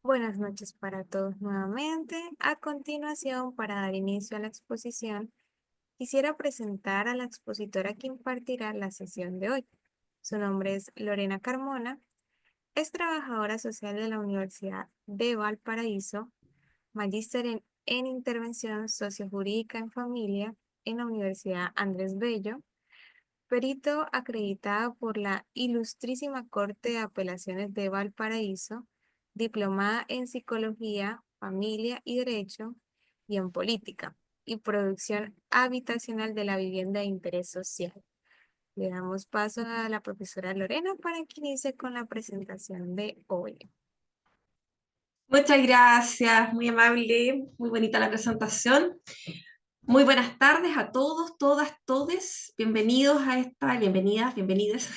Buenas noches para todos nuevamente. A continuación, para dar inicio a la exposición, quisiera presentar a la expositora que impartirá la sesión de hoy. Su nombre es Lorena Carmona, es trabajadora social de la Universidad de Valparaíso, magíster en Intervención Sociojurídica en Familia en la Universidad Andrés Bello, perito acreditado por la Ilustrísima Corte de Apelaciones de Valparaíso, diplomada en Psicología, Familia y Derecho y en Política y Producción Habitacional de la Vivienda de Interés Social. Le damos paso a la profesora Lorena para que inicie con la presentación de hoy. Muchas gracias, muy amable, muy bonita la presentación. Muy buenas tardes a todos, todas, todes. Bienvenidos a bienvenidas, bienvenidas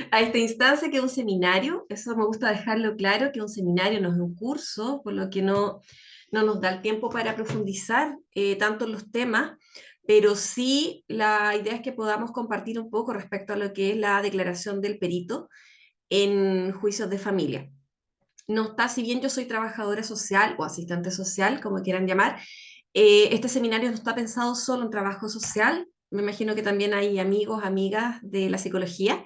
a esta instancia que es un seminario. Eso me gusta dejarlo claro, que un seminario no es un curso, por lo que no nos da el tiempo para profundizar tanto en los temas, pero sí la idea es que podamos compartir un poco respecto a lo que es la declaración del perito en juicios de familia. No está, si bien yo soy trabajadora social o asistente social, como quieran llamar, este seminario no está pensado solo en trabajo social. Me imagino que también hay amigos, amigas de la psicología.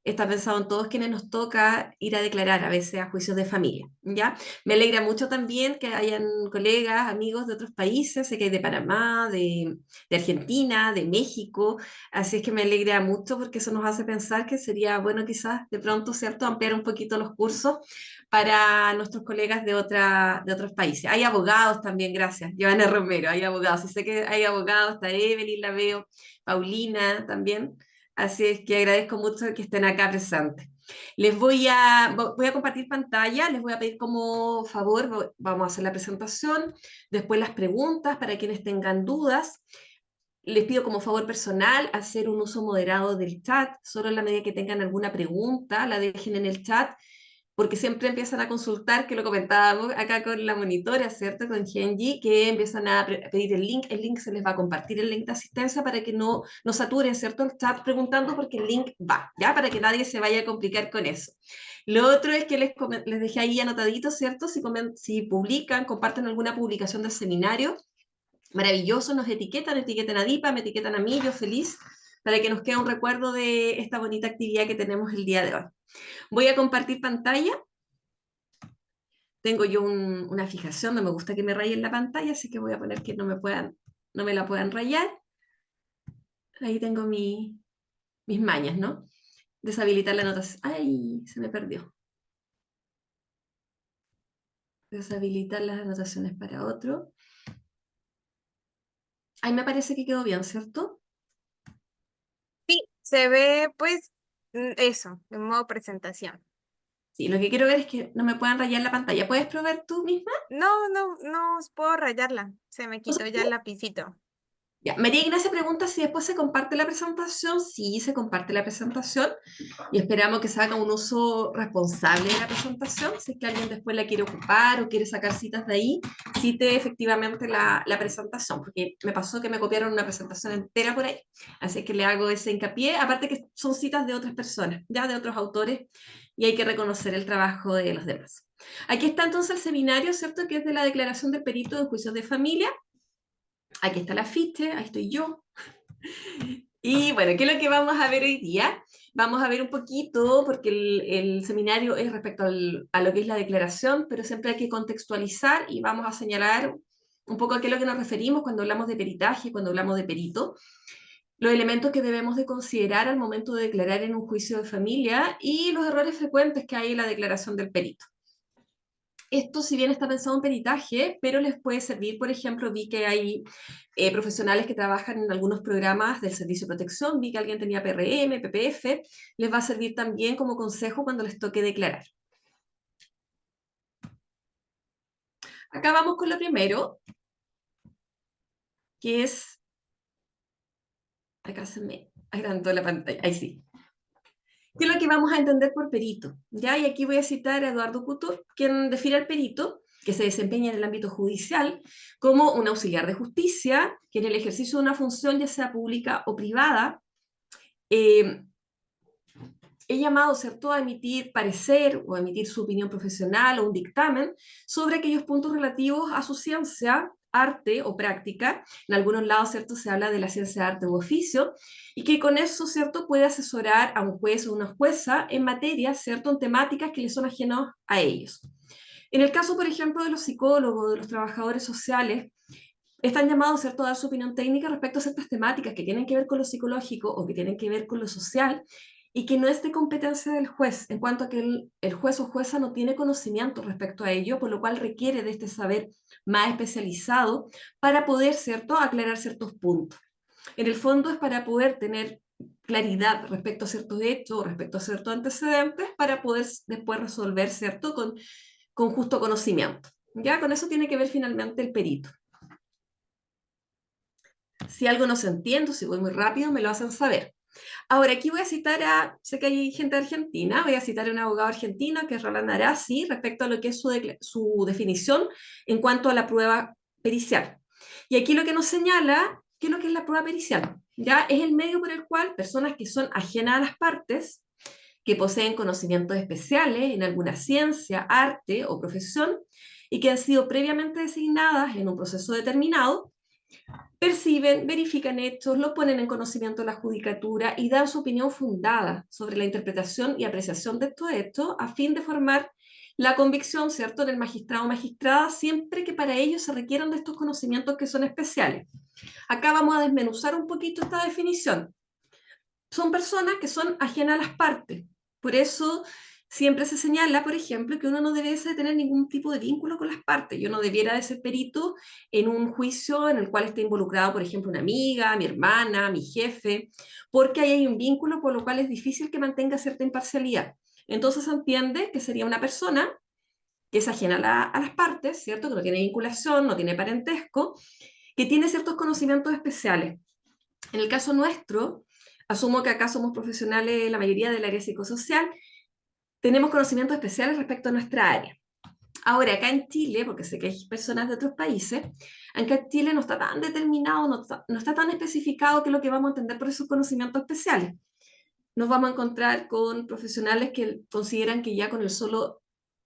Está pensado en todos quienes nos toca ir a declarar a veces a juicios de familia, ¿ya? Me alegra mucho también que hayan colegas, amigos de otros países, sé que hay de Panamá, de Argentina, de México, así es que me alegra mucho porque eso nos hace pensar que sería bueno quizás de pronto, ¿cierto?, ampliar un poquito los cursos para nuestros colegas de otros países. Hay abogados también, gracias. Joana Romero, hay abogados. Y sé que hay abogados, está Evelyn, la veo, Paulina también. Así es que agradezco mucho que estén acá presentes. Voy a compartir pantalla, les voy a pedir como favor, vamos a hacer la presentación, después las preguntas para quienes tengan dudas. Les pido como favor personal hacer un uso moderado del chat, solo en la medida que tengan alguna pregunta, la dejen en el chat porque siempre empiezan a consultar, que lo comentábamos acá con la monitora, ¿cierto? Con Genji, que empiezan a pedir el link se les va a compartir el link de asistencia para que no saturen, ¿cierto? El chat preguntando porque el link va, ¿ya? Para que nadie se vaya a complicar con eso. Lo otro es que les dejé ahí anotadito, ¿cierto? Si publican, comparten alguna publicación del seminario, maravilloso, nos etiquetan a Dipa, me etiquetan a mí, yo feliz, para que nos quede un recuerdo de esta bonita actividad que tenemos el día de hoy. Voy a compartir pantalla. Tengo yo una fijación, no me gusta que me rayen la pantalla, así que voy a poner que no me la puedan rayar. Ahí tengo mis mañas, ¿no? Deshabilitar la anotación. ¡Ay! Se me perdió. Deshabilitar las anotaciones para otro. Ahí me parece que quedó bien, ¿cierto? Sí, se ve pues eso, en modo presentación. Sí, lo que quiero ver es que no me puedan rayar la pantalla. ¿Puedes probar tú misma? No puedo rayarla. Se me quitó ya el lapicito. Ya, María Ignacia pregunta si después se comparte la presentación. Sí, se comparte la presentación y esperamos que se haga un uso responsable de la presentación. Si es que alguien después la quiere ocupar o quiere sacar citas de ahí, cite efectivamente la presentación, porque me pasó que me copiaron una presentación entera por ahí. Así que le hago ese hincapié, aparte que son citas de otras personas, ya de otros autores, y hay que reconocer el trabajo de los demás. Aquí está entonces el seminario, ¿cierto? Que es de la declaración del perito de juicios de familia. Aquí está el afiche, ahí estoy yo. Y bueno, ¿qué es lo que vamos a ver hoy día? Vamos a ver un poquito, porque el seminario es respecto a lo que es la declaración, pero siempre hay que contextualizar y vamos a señalar un poco a qué es lo que nos referimos cuando hablamos de peritaje, cuando hablamos de perito, los elementos que debemos de considerar al momento de declarar en un juicio de familia y los errores frecuentes que hay en la declaración del perito. Esto, si bien está pensado en peritaje, pero les puede servir, por ejemplo, vi que hay profesionales que trabajan en algunos programas del Servicio de Protección, vi que alguien tenía PRM, PPF, les va a servir también como consejo cuando les toque declarar. Acá vamos con lo primero, que es, acá se me agrandó la pantalla, ahí sí. ¿Qué es lo que vamos a entender por perito? ¿Ya? Y aquí voy a citar a Eduardo Couto, quien define al perito, que se desempeña en el ámbito judicial, como un auxiliar de justicia, que en el ejercicio de una función, ya sea pública o privada, eh, es llamado, ¿cierto?, a emitir parecer o a emitir su opinión profesional o un dictamen sobre aquellos puntos relativos a su ciencia, arte o práctica. En algunos lados, ¿cierto?, se habla de la ciencia, arte u oficio, y que con eso, ¿cierto?, puede asesorar a un juez o una jueza en materias, ¿cierto?, en temáticas que les son ajenos a ellos. En el caso, por ejemplo, de los psicólogos, de los trabajadores sociales, están llamados, ¿cierto?, a dar su opinión técnica respecto a ciertas temáticas que tienen que ver con lo psicológico o que tienen que ver con lo social y que no es de competencia del juez, en cuanto a que el juez o jueza no tiene conocimiento respecto a ello, por lo cual requiere de este saber más especializado para poder, ¿cierto?, aclarar ciertos puntos. En el fondo es para poder tener claridad respecto a ciertos hechos, respecto a ciertos antecedentes, para poder después resolver, ¿cierto?, con justo conocimiento. Ya con eso tiene que ver finalmente el perito. Si algo no se entiende, si voy muy rápido, me lo hacen saber. Ahora, aquí voy a citar sé que hay gente argentina, voy a citar a un abogado argentino que es Roland Arasi respecto a lo que es su definición en cuanto a la prueba pericial. Y aquí lo que nos señala, ¿qué es lo que es la prueba pericial? Ya es el medio por el cual personas que son ajenas a las partes, que poseen conocimientos especiales en alguna ciencia, arte o profesión, y que han sido previamente designadas en un proceso determinado, perciben, verifican hechos, lo ponen en conocimiento de la judicatura y dan su opinión fundada sobre la interpretación y apreciación de estos hechos a fin de formar la convicción, ¿cierto?, en el magistrado o magistrada, siempre que para ello se requieran de estos conocimientos que son especiales. Acá vamos a desmenuzar un poquito esta definición. Son personas que son ajenas a las partes. Por eso siempre se señala, por ejemplo, que uno no debe tener ningún tipo de vínculo con las partes. Yo no debiera de ser perito en un juicio en el cual esté involucrado, por ejemplo, una amiga, mi hermana, mi jefe, porque ahí hay un vínculo por lo cual es difícil que mantenga cierta imparcialidad. Entonces se entiende que sería una persona que es ajena a las partes, ¿cierto? Que no tiene vinculación, no tiene parentesco, que tiene ciertos conocimientos especiales. En el caso nuestro, asumo que acá somos profesionales, la mayoría del área psicosocial, tenemos conocimientos especiales respecto a nuestra área. Ahora, acá en Chile, porque sé que hay personas de otros países, acá en Chile no está tan determinado, no está tan especificado qué es lo que vamos a entender por esos conocimientos especiales. Nos vamos a encontrar con profesionales que consideran que ya con el solo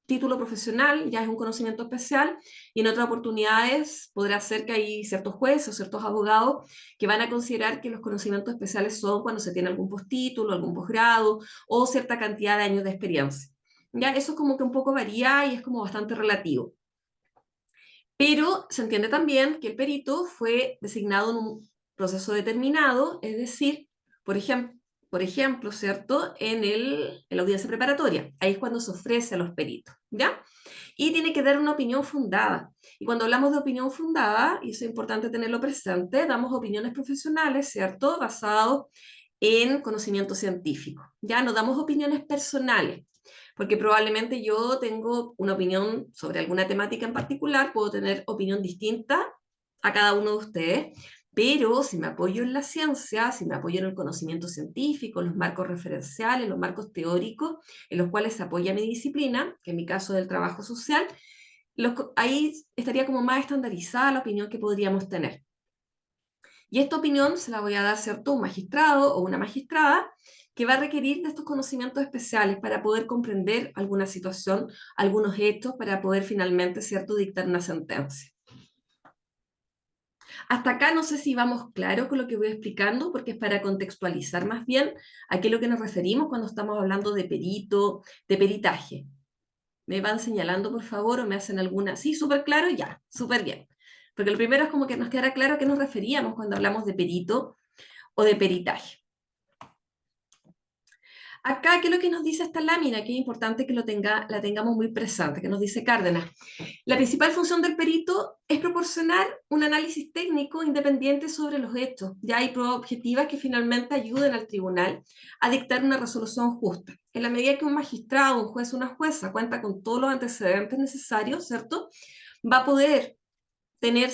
título profesional ya es un conocimiento especial, y en otras oportunidades podrá ser que hay ciertos jueces o ciertos abogados que van a considerar que los conocimientos especiales son cuando se tiene algún postítulo, algún posgrado o cierta cantidad de años de experiencia. Ya eso como que un poco varía y es como bastante relativo. Pero se entiende también que el perito fue designado en un proceso determinado, es decir, por ejemplo, ¿cierto? En la audiencia preparatoria. Ahí es cuando se ofrece a los peritos, ¿ya? Y tiene que dar una opinión fundada. Y cuando hablamos de opinión fundada, y eso es importante tenerlo presente, damos opiniones profesionales, ¿cierto? Basados en conocimiento científico. Ya no damos opiniones personales, porque probablemente yo tengo una opinión sobre alguna temática en particular, puedo tener opinión distinta a cada uno de ustedes, pero si me apoyo en la ciencia, si me apoyo en el conocimiento científico, los marcos referenciales, los marcos teóricos en los cuales se apoya mi disciplina, que en mi caso es el trabajo social, ahí estaría como más estandarizada la opinión que podríamos tener. Y esta opinión se la voy a dar, ¿cierto?, un magistrado o una magistrada que va a requerir de estos conocimientos especiales para poder comprender alguna situación, algunos hechos, para poder finalmente, ¿cierto?, dictar una sentencia. Hasta acá no sé si vamos claro con lo que voy explicando, porque es para contextualizar más bien a qué es lo que nos referimos cuando estamos hablando de perito, de peritaje. ¿Me van señalando, por favor, o me hacen alguna? Sí, súper claro, ya, súper bien. Porque lo primero es como que nos quedara claro a qué nos referíamos cuando hablamos de perito o de peritaje. Acá, ¿qué es lo que nos dice esta lámina? Que es importante que la tengamos muy presente, que nos dice Cárdenas. La principal función del perito es proporcionar un análisis técnico independiente sobre los hechos. Ya hay pruebas objetivas que finalmente ayuden al tribunal a dictar una resolución justa. En la medida que un magistrado, un juez o una jueza cuenta con todos los antecedentes necesarios, ¿cierto?, va a poder tener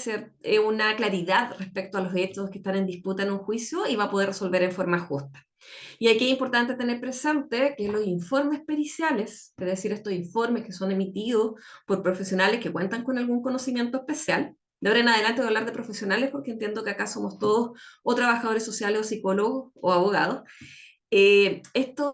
una claridad respecto a los hechos que están en disputa en un juicio y va a poder resolver en forma justa. Y aquí es importante tener presente que los informes periciales, es decir, estos informes que son emitidos por profesionales que cuentan con algún conocimiento especial, de ahora en adelante voy a hablar de profesionales porque entiendo que acá somos todos o trabajadores sociales o psicólogos o abogados, estos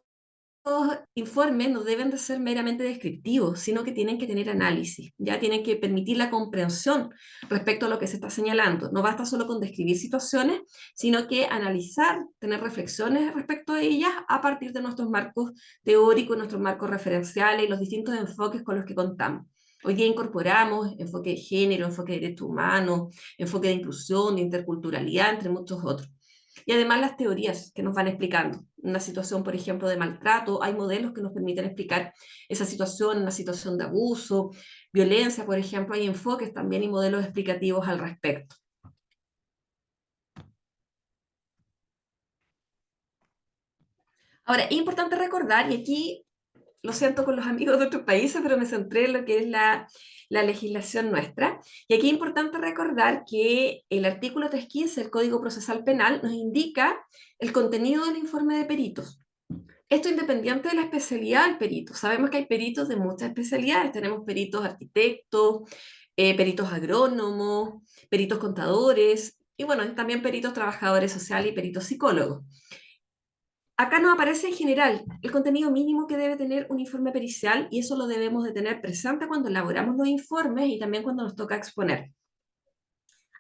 informes no deben de ser meramente descriptivos, sino que tienen que tener análisis, ya tienen que permitir la comprensión respecto a lo que se está señalando. No basta solo con describir situaciones, sino que analizar, tener reflexiones respecto a ellas a partir de nuestros marcos teóricos, nuestros marcos referenciales y los distintos enfoques con los que contamos. Hoy día incorporamos enfoque de género, enfoque de derechos humanos, enfoque de inclusión, de interculturalidad, entre muchos otros. Y además las teorías que nos van explicando. Una situación, por ejemplo, de maltrato, hay modelos que nos permiten explicar esa situación, una situación de abuso, violencia, por ejemplo, hay enfoques también y modelos explicativos al respecto. Ahora, es importante recordar, y aquí lo siento con los amigos de otros países, pero me centré en lo que es la legislación nuestra. Y aquí es importante recordar que el artículo 315 del Código Procesal Penal nos indica el contenido del informe de peritos. Esto independiente de la especialidad del perito. Sabemos que hay peritos de muchas especialidades. Tenemos peritos arquitectos, peritos agrónomos, peritos contadores y bueno, también peritos trabajadores sociales y peritos psicólogos. Acá nos aparece en general el contenido mínimo que debe tener un informe pericial y eso lo debemos de tener presente cuando elaboramos los informes y también cuando nos toca exponer.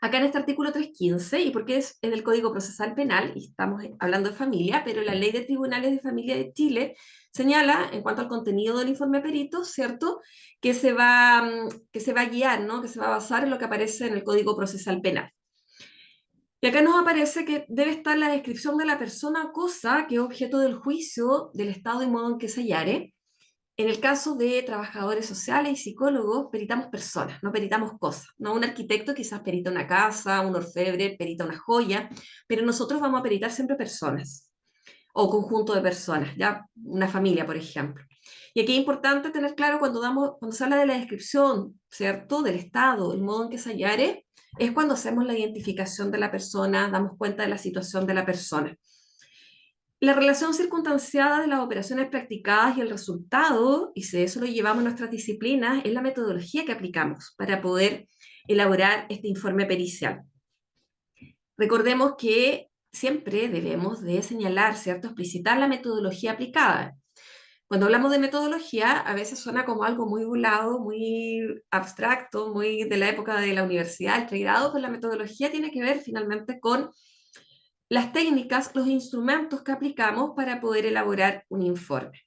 Acá en este artículo 315, y porque es en el Código Procesal Penal, y estamos hablando de familia, pero la Ley de Tribunales de Familia de Chile señala, en cuanto al contenido del informe perito, ¿cierto?, que se va a guiar, ¿no?, que se va a basar en lo que aparece en el Código Procesal Penal. Y acá nos aparece que debe estar la descripción de la persona o cosa que es objeto del juicio, del estado y modo en que se hallare. En el caso de trabajadores sociales y psicólogos, peritamos personas, no peritamos cosas. No, un arquitecto quizás perita una casa, un orfebre perita una joya, pero nosotros vamos a peritar siempre personas o conjunto de personas, ya una familia, por ejemplo. Y aquí es importante tener claro cuando se habla de la descripción, ¿cierto? Del estado, el modo en que se hallare, es cuando hacemos la identificación de la persona, damos cuenta de la situación de la persona. La relación circunstanciada de las operaciones practicadas y el resultado, y si eso lo llevamos a nuestras disciplinas, es la metodología que aplicamos para poder elaborar este informe pericial. Recordemos que siempre debemos de señalar, ¿cierto?, explicitar la metodología aplicada. Cuando hablamos de metodología, a veces suena como algo muy volado, muy abstracto, muy de la época de la universidad, el pregrado, pero la metodología tiene que ver finalmente con las técnicas, los instrumentos que aplicamos para poder elaborar un informe.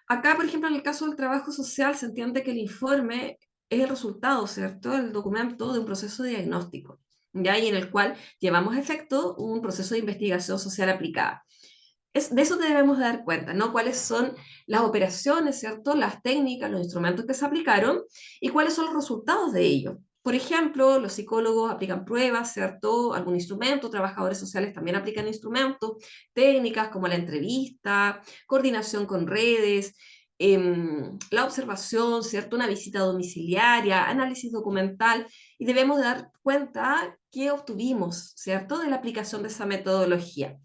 Acá, por ejemplo, en el caso del trabajo social, se entiende que el informe es el resultado, ¿cierto?, el documento de un proceso diagnóstico, ¿ya? Y en el cual llevamos a efecto un proceso de investigación social aplicada. De eso debemos dar cuenta, ¿no? Cuáles son las operaciones, ¿cierto? Las técnicas, los instrumentos que se aplicaron y cuáles son los resultados de ello. Por ejemplo, los psicólogos aplican pruebas, ¿cierto? Algún instrumento, trabajadores sociales también aplican instrumentos, técnicas como la entrevista, coordinación con redes, la observación, ¿cierto? Una visita domiciliaria, análisis documental, y debemos dar cuenta qué obtuvimos, ¿cierto?, de la aplicación de esa metodología.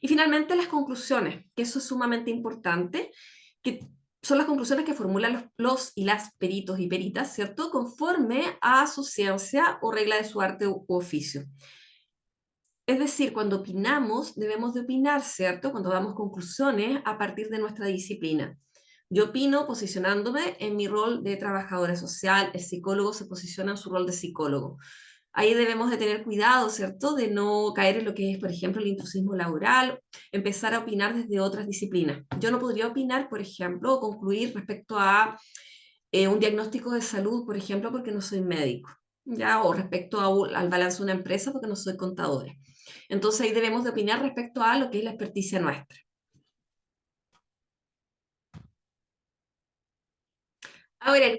Y finalmente las conclusiones, que eso es sumamente importante, que son las conclusiones que formulan los y las peritos y peritas, ¿cierto?, conforme a su ciencia o regla de su arte u oficio. Es decir, cuando opinamos, debemos de opinar, ¿cierto?, cuando damos conclusiones a partir de nuestra disciplina. Yo opino posicionándome en mi rol de trabajadora social, el psicólogo se posiciona en su rol de psicólogo. Ahí debemos de tener cuidado, ¿cierto?, de no caer en lo que es, por ejemplo, el intrusismo laboral, empezar a opinar desde otras disciplinas. Yo no podría opinar, por ejemplo, o concluir respecto a un diagnóstico de salud, por ejemplo, porque no soy médico, ¿ya? O respecto al balance de una empresa porque no soy contadora. Entonces ahí debemos de opinar respecto a lo que es la experticia nuestra. Ahora, el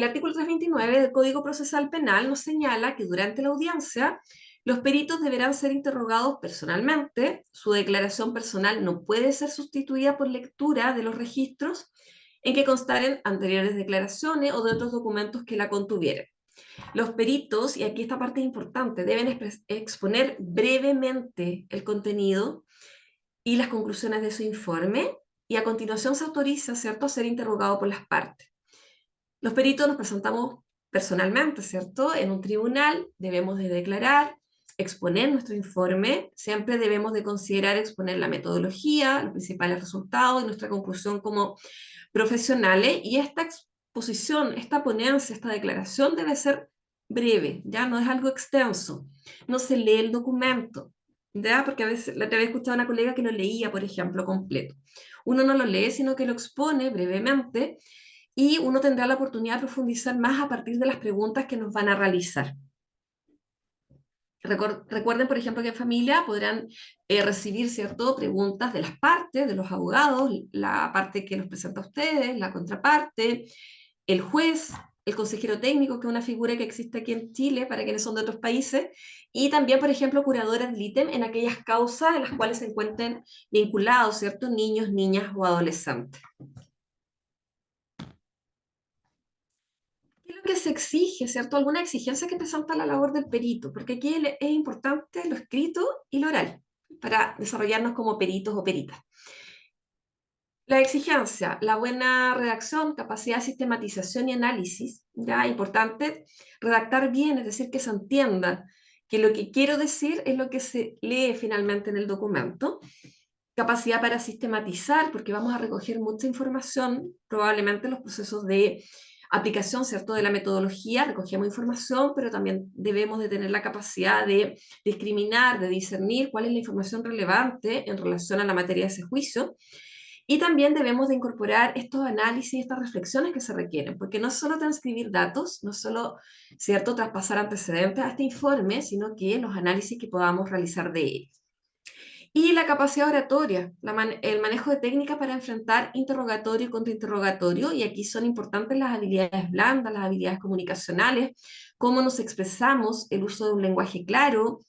artículo 329 del Código Procesal Penal nos señala que durante la audiencia los peritos deberán ser interrogados personalmente, su declaración personal no puede ser sustituida por lectura de los registros en que constaren anteriores declaraciones o de otros documentos que la contuvieran. Los peritos, y aquí esta parte es importante, deben exponer brevemente el contenido y las conclusiones de su informe y a continuación se autoriza, ¿cierto?, a ser interrogado por las partes. Los peritos nos presentamos personalmente, ¿cierto? En un tribunal debemos de declarar, exponer nuestro informe, siempre debemos de considerar exponer la metodología, los principales resultados y nuestra conclusión como profesionales, y esta exposición, esta ponencia, esta declaración debe ser breve, ya no es algo extenso, no se lee el documento, ¿ya? Porque a veces, la otra vez escuchaba a una colega que lo leía, por ejemplo, completo. Uno no lo lee, sino que lo expone brevemente y uno tendrá la oportunidad de profundizar más a partir de las preguntas que nos van a realizar. Recuerden, por ejemplo, que en familia podrán recibir, ¿cierto?, preguntas de las partes, de los abogados, la parte que los presenta a ustedes, la contraparte, el juez, el consejero técnico, que es una figura que existe aquí en Chile para quienes son de otros países, y también, por ejemplo, curadores del ítem en aquellas causas en las cuales se encuentren vinculados, ¿cierto?, niños, niñas o adolescentes. ¿Qué es lo que se exige, cierto? Alguna exigencia que presenta la labor del perito, porque aquí es importante lo escrito y lo oral para desarrollarnos como peritos o peritas. La exigencia, la buena redacción, capacidad de sistematización y análisis, ya importante redactar bien, es decir, que se entienda que lo que quiero decir es lo que se lee finalmente en el documento. Capacidad para sistematizar, porque vamos a recoger mucha información, probablemente los procesos de aplicación, ¿cierto?, de la metodología, recogemos información, pero también debemos de tener la capacidad de discriminar, de discernir cuál es la información relevante en relación a la materia de ese juicio, y también debemos de incorporar estos análisis, estas reflexiones que se requieren, porque no es solo transcribir datos, no es solo, ¿cierto?, traspasar antecedentes a este informe, sino que los análisis que podamos realizar de él. Y la capacidad oratoria, el manejo de técnicas para enfrentar interrogatorio y contrainterrogatorio, y aquí son importantes las habilidades blandas, las habilidades comunicacionales, cómo nos expresamos, el uso de un lenguaje claro,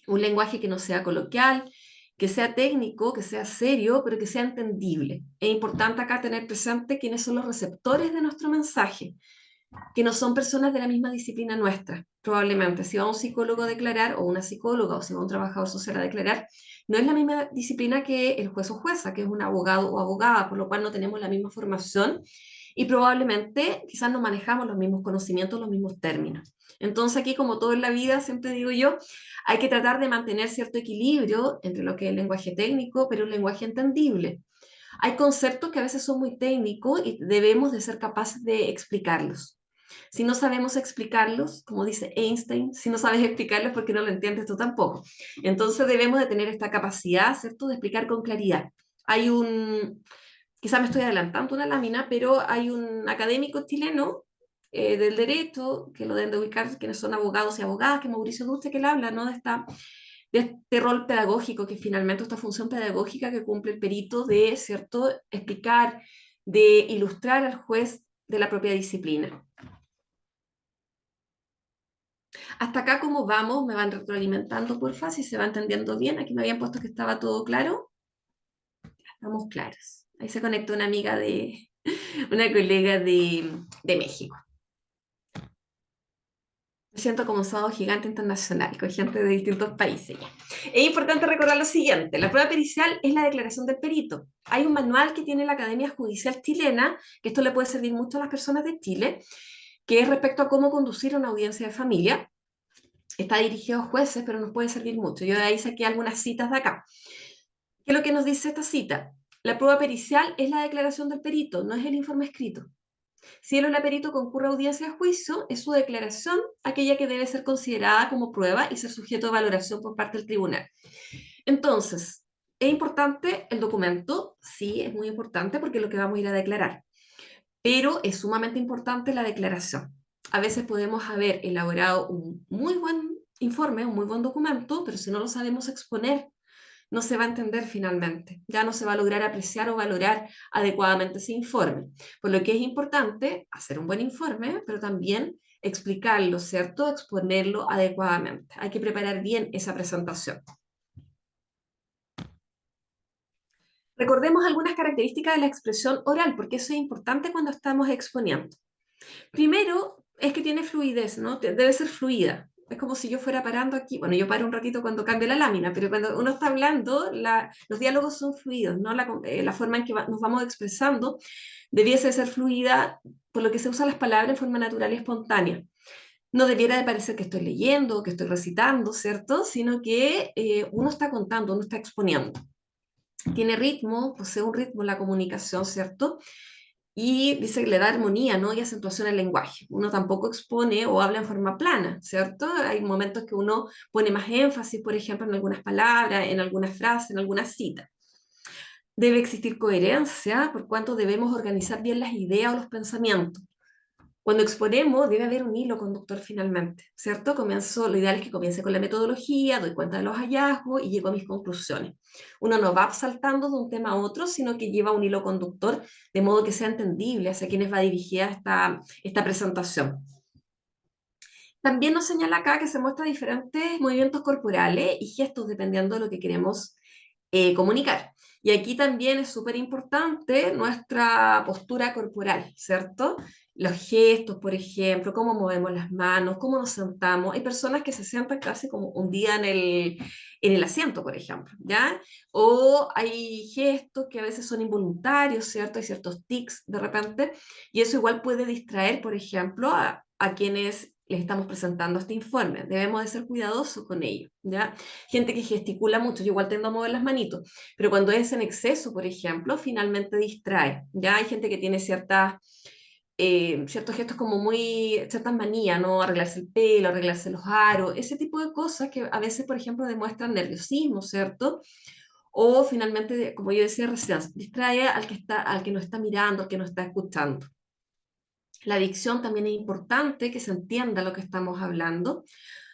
un lenguaje que no sea coloquial, que sea técnico, que sea serio, pero que sea entendible. Es importante acá tener presente quiénes son los receptores de nuestro mensaje, que no son personas de la misma disciplina nuestra, probablemente. Si va un psicólogo a declarar, o una psicóloga, o si va un trabajador social a declarar, no es la misma disciplina que el juez o jueza, que es un abogado o abogada, por lo cual no tenemos la misma formación y probablemente quizás no manejamos los mismos conocimientos, los mismos términos. Entonces aquí, como todo en la vida, siempre digo yo, hay que tratar de mantener cierto equilibrio entre lo que es el lenguaje técnico, pero un lenguaje entendible. Hay conceptos que a veces son muy técnicos y debemos de ser capaces de explicarlos. Si no sabemos explicarlos, como dice Einstein, si no sabes explicarlos porque no lo entiendes tú tampoco. Entonces debemos de tener esta capacidad, ¿cierto?, de explicar con claridad. Hay quizá me estoy adelantando una lámina, pero hay un académico chileno del derecho, que lo deben de ubicar, quienes son abogados y abogadas, que Mauricio Duste, que él habla, ¿no?, de este rol pedagógico, que finalmente esta función pedagógica que cumple el perito de, ¿cierto?, explicar, de ilustrar al juez de la propia disciplina. Hasta acá, ¿cómo vamos? Me van retroalimentando, porfa, si se va entendiendo bien. Aquí me habían puesto que estaba todo claro. Estamos claros. Ahí se conectó una amiga una colega de México. Me siento como un sábado gigante internacional, con gente de distintos países ya. Es importante recordar lo siguiente: la prueba pericial es la declaración del perito. Hay un manual que tiene la Academia Judicial Chilena, que esto le puede servir mucho a las personas de Chile, que es respecto a cómo conducir una audiencia de familia. Está dirigido a jueces, pero nos puede servir mucho. Yo de ahí saqué algunas citas de acá. ¿Qué es lo que nos dice esta cita? La prueba pericial es la declaración del perito, no es el informe escrito. Si él o la perito concurre a audiencia de juicio, es su declaración aquella que debe ser considerada como prueba y ser sujeto de valoración por parte del tribunal. Entonces, ¿es importante el documento? Sí, es muy importante porque es lo que vamos a ir a declarar. Pero es sumamente importante la declaración. A veces podemos haber elaborado un muy buen informe, un muy buen documento, pero si no lo sabemos exponer, no se va a entender finalmente. Ya no se va a lograr apreciar o valorar adecuadamente ese informe. Por lo que es importante hacer un buen informe, pero también explicarlo, ¿cierto? Exponerlo adecuadamente. Hay que preparar bien esa presentación. Recordemos algunas características de la expresión oral, porque eso es importante cuando estamos exponiendo. Primero, es que tiene fluidez, ¿no? Debe ser fluida. Es como si yo fuera parando aquí. Bueno, yo paro un ratito cuando cambio la lámina, pero cuando uno está hablando, los diálogos son fluidos, ¿no? La forma en que nos vamos expresando debiese ser fluida, por lo que se usan las palabras en forma natural y espontánea. No debiera de parecer que estoy leyendo, que estoy recitando, ¿cierto? Sino que uno está contando, uno está exponiendo. Tiene ritmo, posee un ritmo en la comunicación, ¿cierto? Y dice que le da armonía, ¿no? Y acentuación al lenguaje. Uno tampoco expone o habla en forma plana, ¿cierto? Hay momentos que uno pone más énfasis, por ejemplo, en algunas palabras, en algunas frases, en algunas citas. Debe existir coherencia, por cuanto debemos organizar bien las ideas o los pensamientos. Cuando exponemos, debe haber un hilo conductor finalmente, ¿cierto? Lo ideal es que comience con la metodología, doy cuenta de los hallazgos y llego a mis conclusiones. Uno no va saltando de un tema a otro, sino que lleva un hilo conductor de modo que sea entendible hacia quienes va dirigida esta presentación. También nos señala acá que se muestran diferentes movimientos corporales y gestos dependiendo de lo que queremos comunicar. Y aquí también es súper importante nuestra postura corporal, ¿cierto? Los gestos, por ejemplo, cómo movemos las manos, cómo nos sentamos. Hay personas que se sientan casi como un día en el asiento, por ejemplo, ¿ya? O hay gestos que a veces son involuntarios, ¿cierto? Hay ciertos tics de repente, y eso igual puede distraer, por ejemplo, a quienes les estamos presentando este informe. Debemos de ser cuidadosos con ello, ¿ya? Gente que gesticula mucho, yo igual tendo a mover las manitos, pero cuando es en exceso, por ejemplo, finalmente distrae. Ya hay gente que tiene ciertos gestos como ciertas manías, ¿no? Arreglarse el pelo, arreglarse los aros, ese tipo de cosas que a veces, por ejemplo, demuestran nerviosismo, ¿cierto? O finalmente, como yo decía recién, distrae al que no está mirando, al que no está escuchando. La dicción también es importante, que se entienda lo que estamos hablando.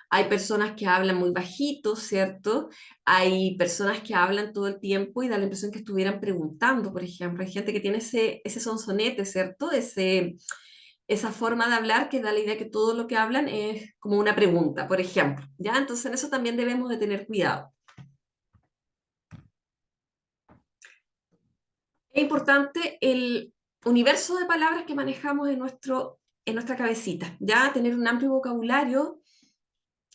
Hay personas que hablan muy bajito, ¿cierto? Hay personas que hablan todo el tiempo y da la impresión que estuvieran preguntando, por ejemplo. Hay gente que tiene ese sonsonete, ¿cierto? Esa forma de hablar que da la idea que todo lo que hablan es como una pregunta, por ejemplo. ¿Ya? Entonces en eso también debemos de tener cuidado. Es importante el universo de palabras que manejamos en nuestra cabecita, ¿ya? Tener un amplio vocabulario.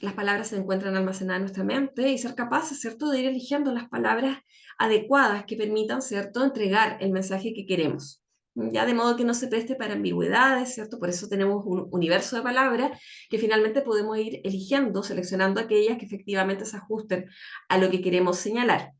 Las palabras se encuentran almacenadas en nuestra mente y ser capaces, ¿cierto?, de ir eligiendo las palabras adecuadas que permitan, ¿cierto?, entregar el mensaje que queremos. Ya de modo que no se preste para ambigüedades, ¿cierto? Por eso tenemos un universo de palabras que finalmente podemos ir eligiendo, seleccionando aquellas que efectivamente se ajusten a lo que queremos señalar.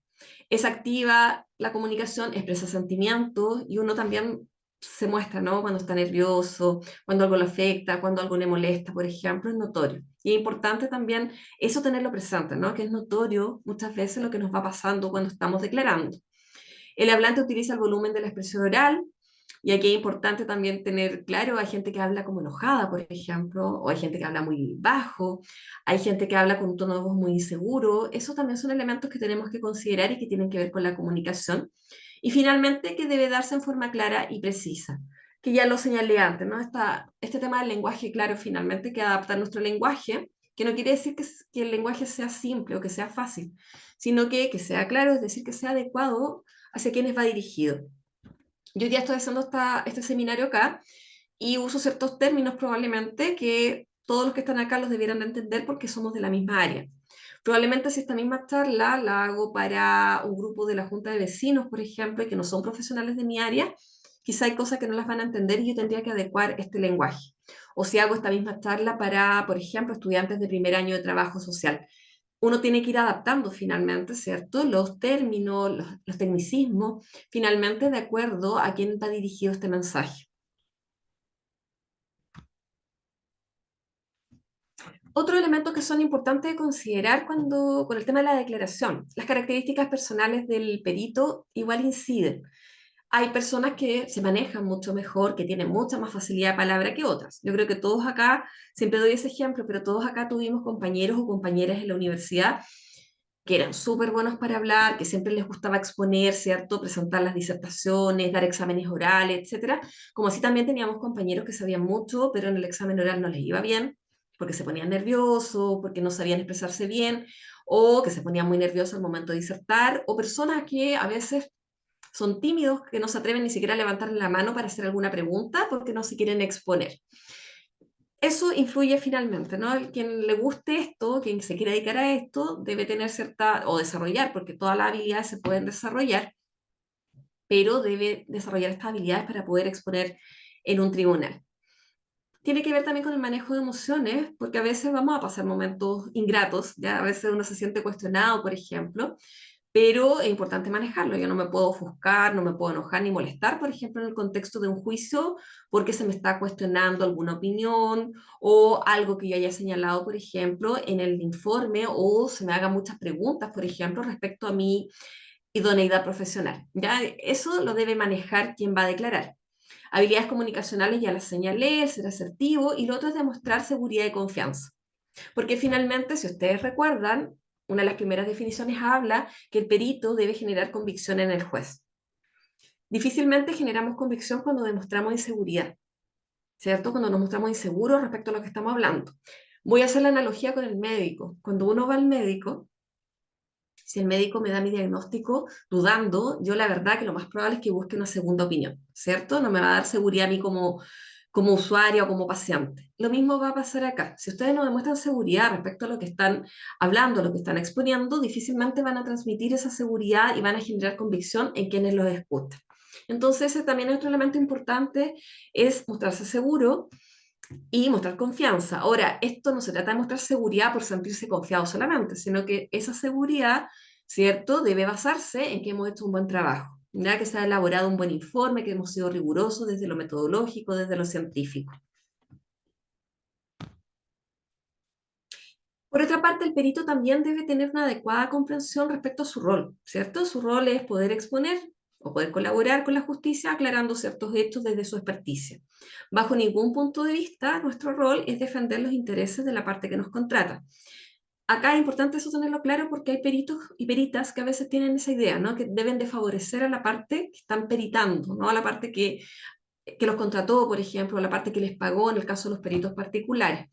Es activa la comunicación, expresa sentimientos y uno también se muestra, ¿no? Cuando está nervioso, cuando algo lo afecta, cuando algo le molesta, por ejemplo, es notorio. Y es importante también eso tenerlo presente, ¿no? Que es notorio muchas veces lo que nos va pasando cuando estamos declarando. El hablante utiliza el volumen de la expresión oral, y aquí es importante también tener claro, hay gente que habla como enojada, por ejemplo, o hay gente que habla muy bajo, hay gente que habla con un tono de voz muy inseguro. Esos también son elementos que tenemos que considerar y que tienen que ver con la comunicación. Y finalmente, que debe darse en forma clara y precisa, que ya lo señalé antes, ¿no? Este tema del lenguaje, claro, finalmente que adaptar nuestro lenguaje, que no quiere decir que el lenguaje sea simple o que sea fácil, sino que sea claro, es decir, que sea adecuado hacia quienes va dirigido. Yo hoy día estoy haciendo este seminario acá y uso ciertos términos probablemente que todos los que están acá los debieran de entender porque somos de la misma área. Probablemente si esta misma charla la hago para un grupo de la Junta de Vecinos, por ejemplo, y que no son profesionales de mi área, quizá hay cosas que no las van a entender y yo tendría que adecuar este lenguaje. O si hago esta misma charla para, por ejemplo, estudiantes de primer año de trabajo social, uno tiene que ir adaptando finalmente, ¿cierto? Los términos, los tecnicismos, finalmente de acuerdo a quién va dirigido este mensaje. Otro elemento que son importantes de considerar con el tema de la declaración, las características personales del perito igual inciden. Hay personas que se manejan mucho mejor, que tienen mucha más facilidad de palabra que otras. Yo creo que todos acá, siempre doy ese ejemplo, pero todos acá tuvimos compañeros o compañeras en la universidad que eran súper buenos para hablar, que siempre les gustaba exponer, ¿cierto? Presentar las disertaciones, dar exámenes orales, etcétera. Como así también teníamos compañeros que sabían mucho, pero en el examen oral no les iba bien, porque se ponían nerviosos, porque no sabían expresarse bien, o que se ponían muy nerviosos al momento de disertar, o personas que a veces son tímidos, que no se atreven ni siquiera a levantar la mano para hacer alguna pregunta porque no se quieren exponer. Eso influye finalmente, ¿no? El quien le guste esto, quien se quiera dedicar a esto, debe tener cierta, o desarrollar, porque todas las habilidades se pueden desarrollar, pero debe desarrollar estas habilidades para poder exponer en un tribunal. tiene que ver también con el manejo de emociones, porque a veces vamos a pasar momentos ingratos, ya a veces uno se siente cuestionado, por ejemplo, pero es importante manejarlo. Yo no me puedo ofuscar, no me puedo enojar ni molestar, por ejemplo, en el contexto de un juicio, porque se me está cuestionando alguna opinión o algo que yo haya señalado, por ejemplo, en el informe, o se me hagan muchas preguntas, por ejemplo, respecto a mi idoneidad profesional. ¿Ya? Eso lo debe manejar quien va a declarar. Habilidades comunicacionales ya las señalé, el ser asertivo, y lo otro es demostrar seguridad y confianza. Porque finalmente, si ustedes recuerdan, una de las primeras definiciones habla que el perito debe generar convicción en el juez. Difícilmente generamos convicción cuando demostramos inseguridad, ¿cierto? Cuando nos mostramos inseguros respecto a lo que estamos hablando. Voy a hacer la analogía con el médico. Cuando uno va al médico, si el médico me da mi diagnóstico dudando, yo la verdad que lo más probable es que busque una segunda opinión, ¿cierto? No me va a dar seguridad a mí como usuario o como paciente. Lo mismo va a pasar acá. Si ustedes no demuestran seguridad respecto a lo que están hablando, a lo que están exponiendo, difícilmente van a transmitir esa seguridad y van a generar convicción en quienes los escuchan. Entonces, ese también es otro elemento importante, es mostrarse seguro y mostrar confianza. Ahora, esto no se trata de mostrar seguridad por sentirse confiado solamente, sino que esa seguridad, ¿cierto?, debe basarse en que hemos hecho un buen trabajo, ya que se ha elaborado un buen informe, que hemos sido rigurosos desde lo metodológico, desde lo científico. Por otra parte, el perito también debe tener una adecuada comprensión respecto a su rol, ¿cierto? Su rol es poder exponer o poder colaborar con la justicia aclarando ciertos hechos desde su experticia. Bajo ningún punto de vista, nuestro rol es defender los intereses de la parte que nos contrata. Acá es importante eso tenerlo claro porque hay peritos y peritas que a veces tienen esa idea, ¿no? Que deben de favorecer a la parte que están peritando, ¿no? A la parte que los contrató, por ejemplo, a la parte que les pagó en el caso de los peritos particulares.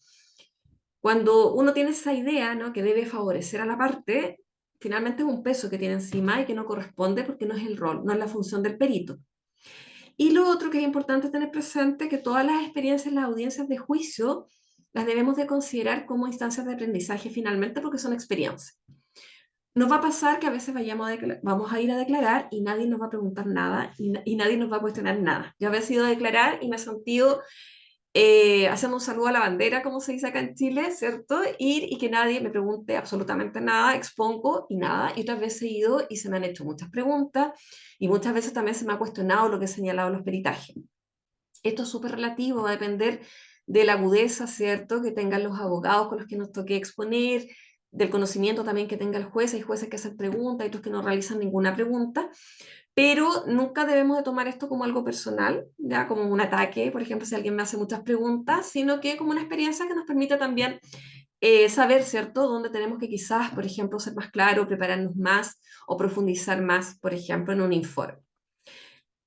Cuando uno tiene esa idea, ¿no? Que debe favorecer a la parte, finalmente es un peso que tiene encima y que no corresponde porque no es el rol, no es la función del perito. Y lo otro que es importante tener presente, que todas las experiencias, las audiencias de juicio, las debemos de considerar como instancias de aprendizaje finalmente porque son experiencias. Nos va a pasar que a veces vamos a ir a declarar y nadie nos va a preguntar nada y nadie nos va a cuestionar nada. Yo a veces he ido a declarar y me he sentido haciendo un saludo a la bandera, como se dice acá en Chile, ¿cierto? Ir y que nadie me pregunte absolutamente nada, expongo y nada. Y otras veces he ido y se me han hecho muchas preguntas y muchas veces también se me ha cuestionado lo que he señalado en los peritajes. Esto es súper relativo, va a depender de la agudeza, ¿cierto?, que tengan los abogados con los que nos toque exponer, del conocimiento también que tenga el juez. Hay jueces que hacen preguntas, hay otros que no realizan ninguna pregunta, pero nunca debemos de tomar esto como algo personal, ya como un ataque, por ejemplo, si alguien me hace muchas preguntas, sino que como una experiencia que nos permite también saber, ¿cierto?, dónde tenemos que quizás, por ejemplo, ser más claro, prepararnos más o profundizar más, por ejemplo, en un informe.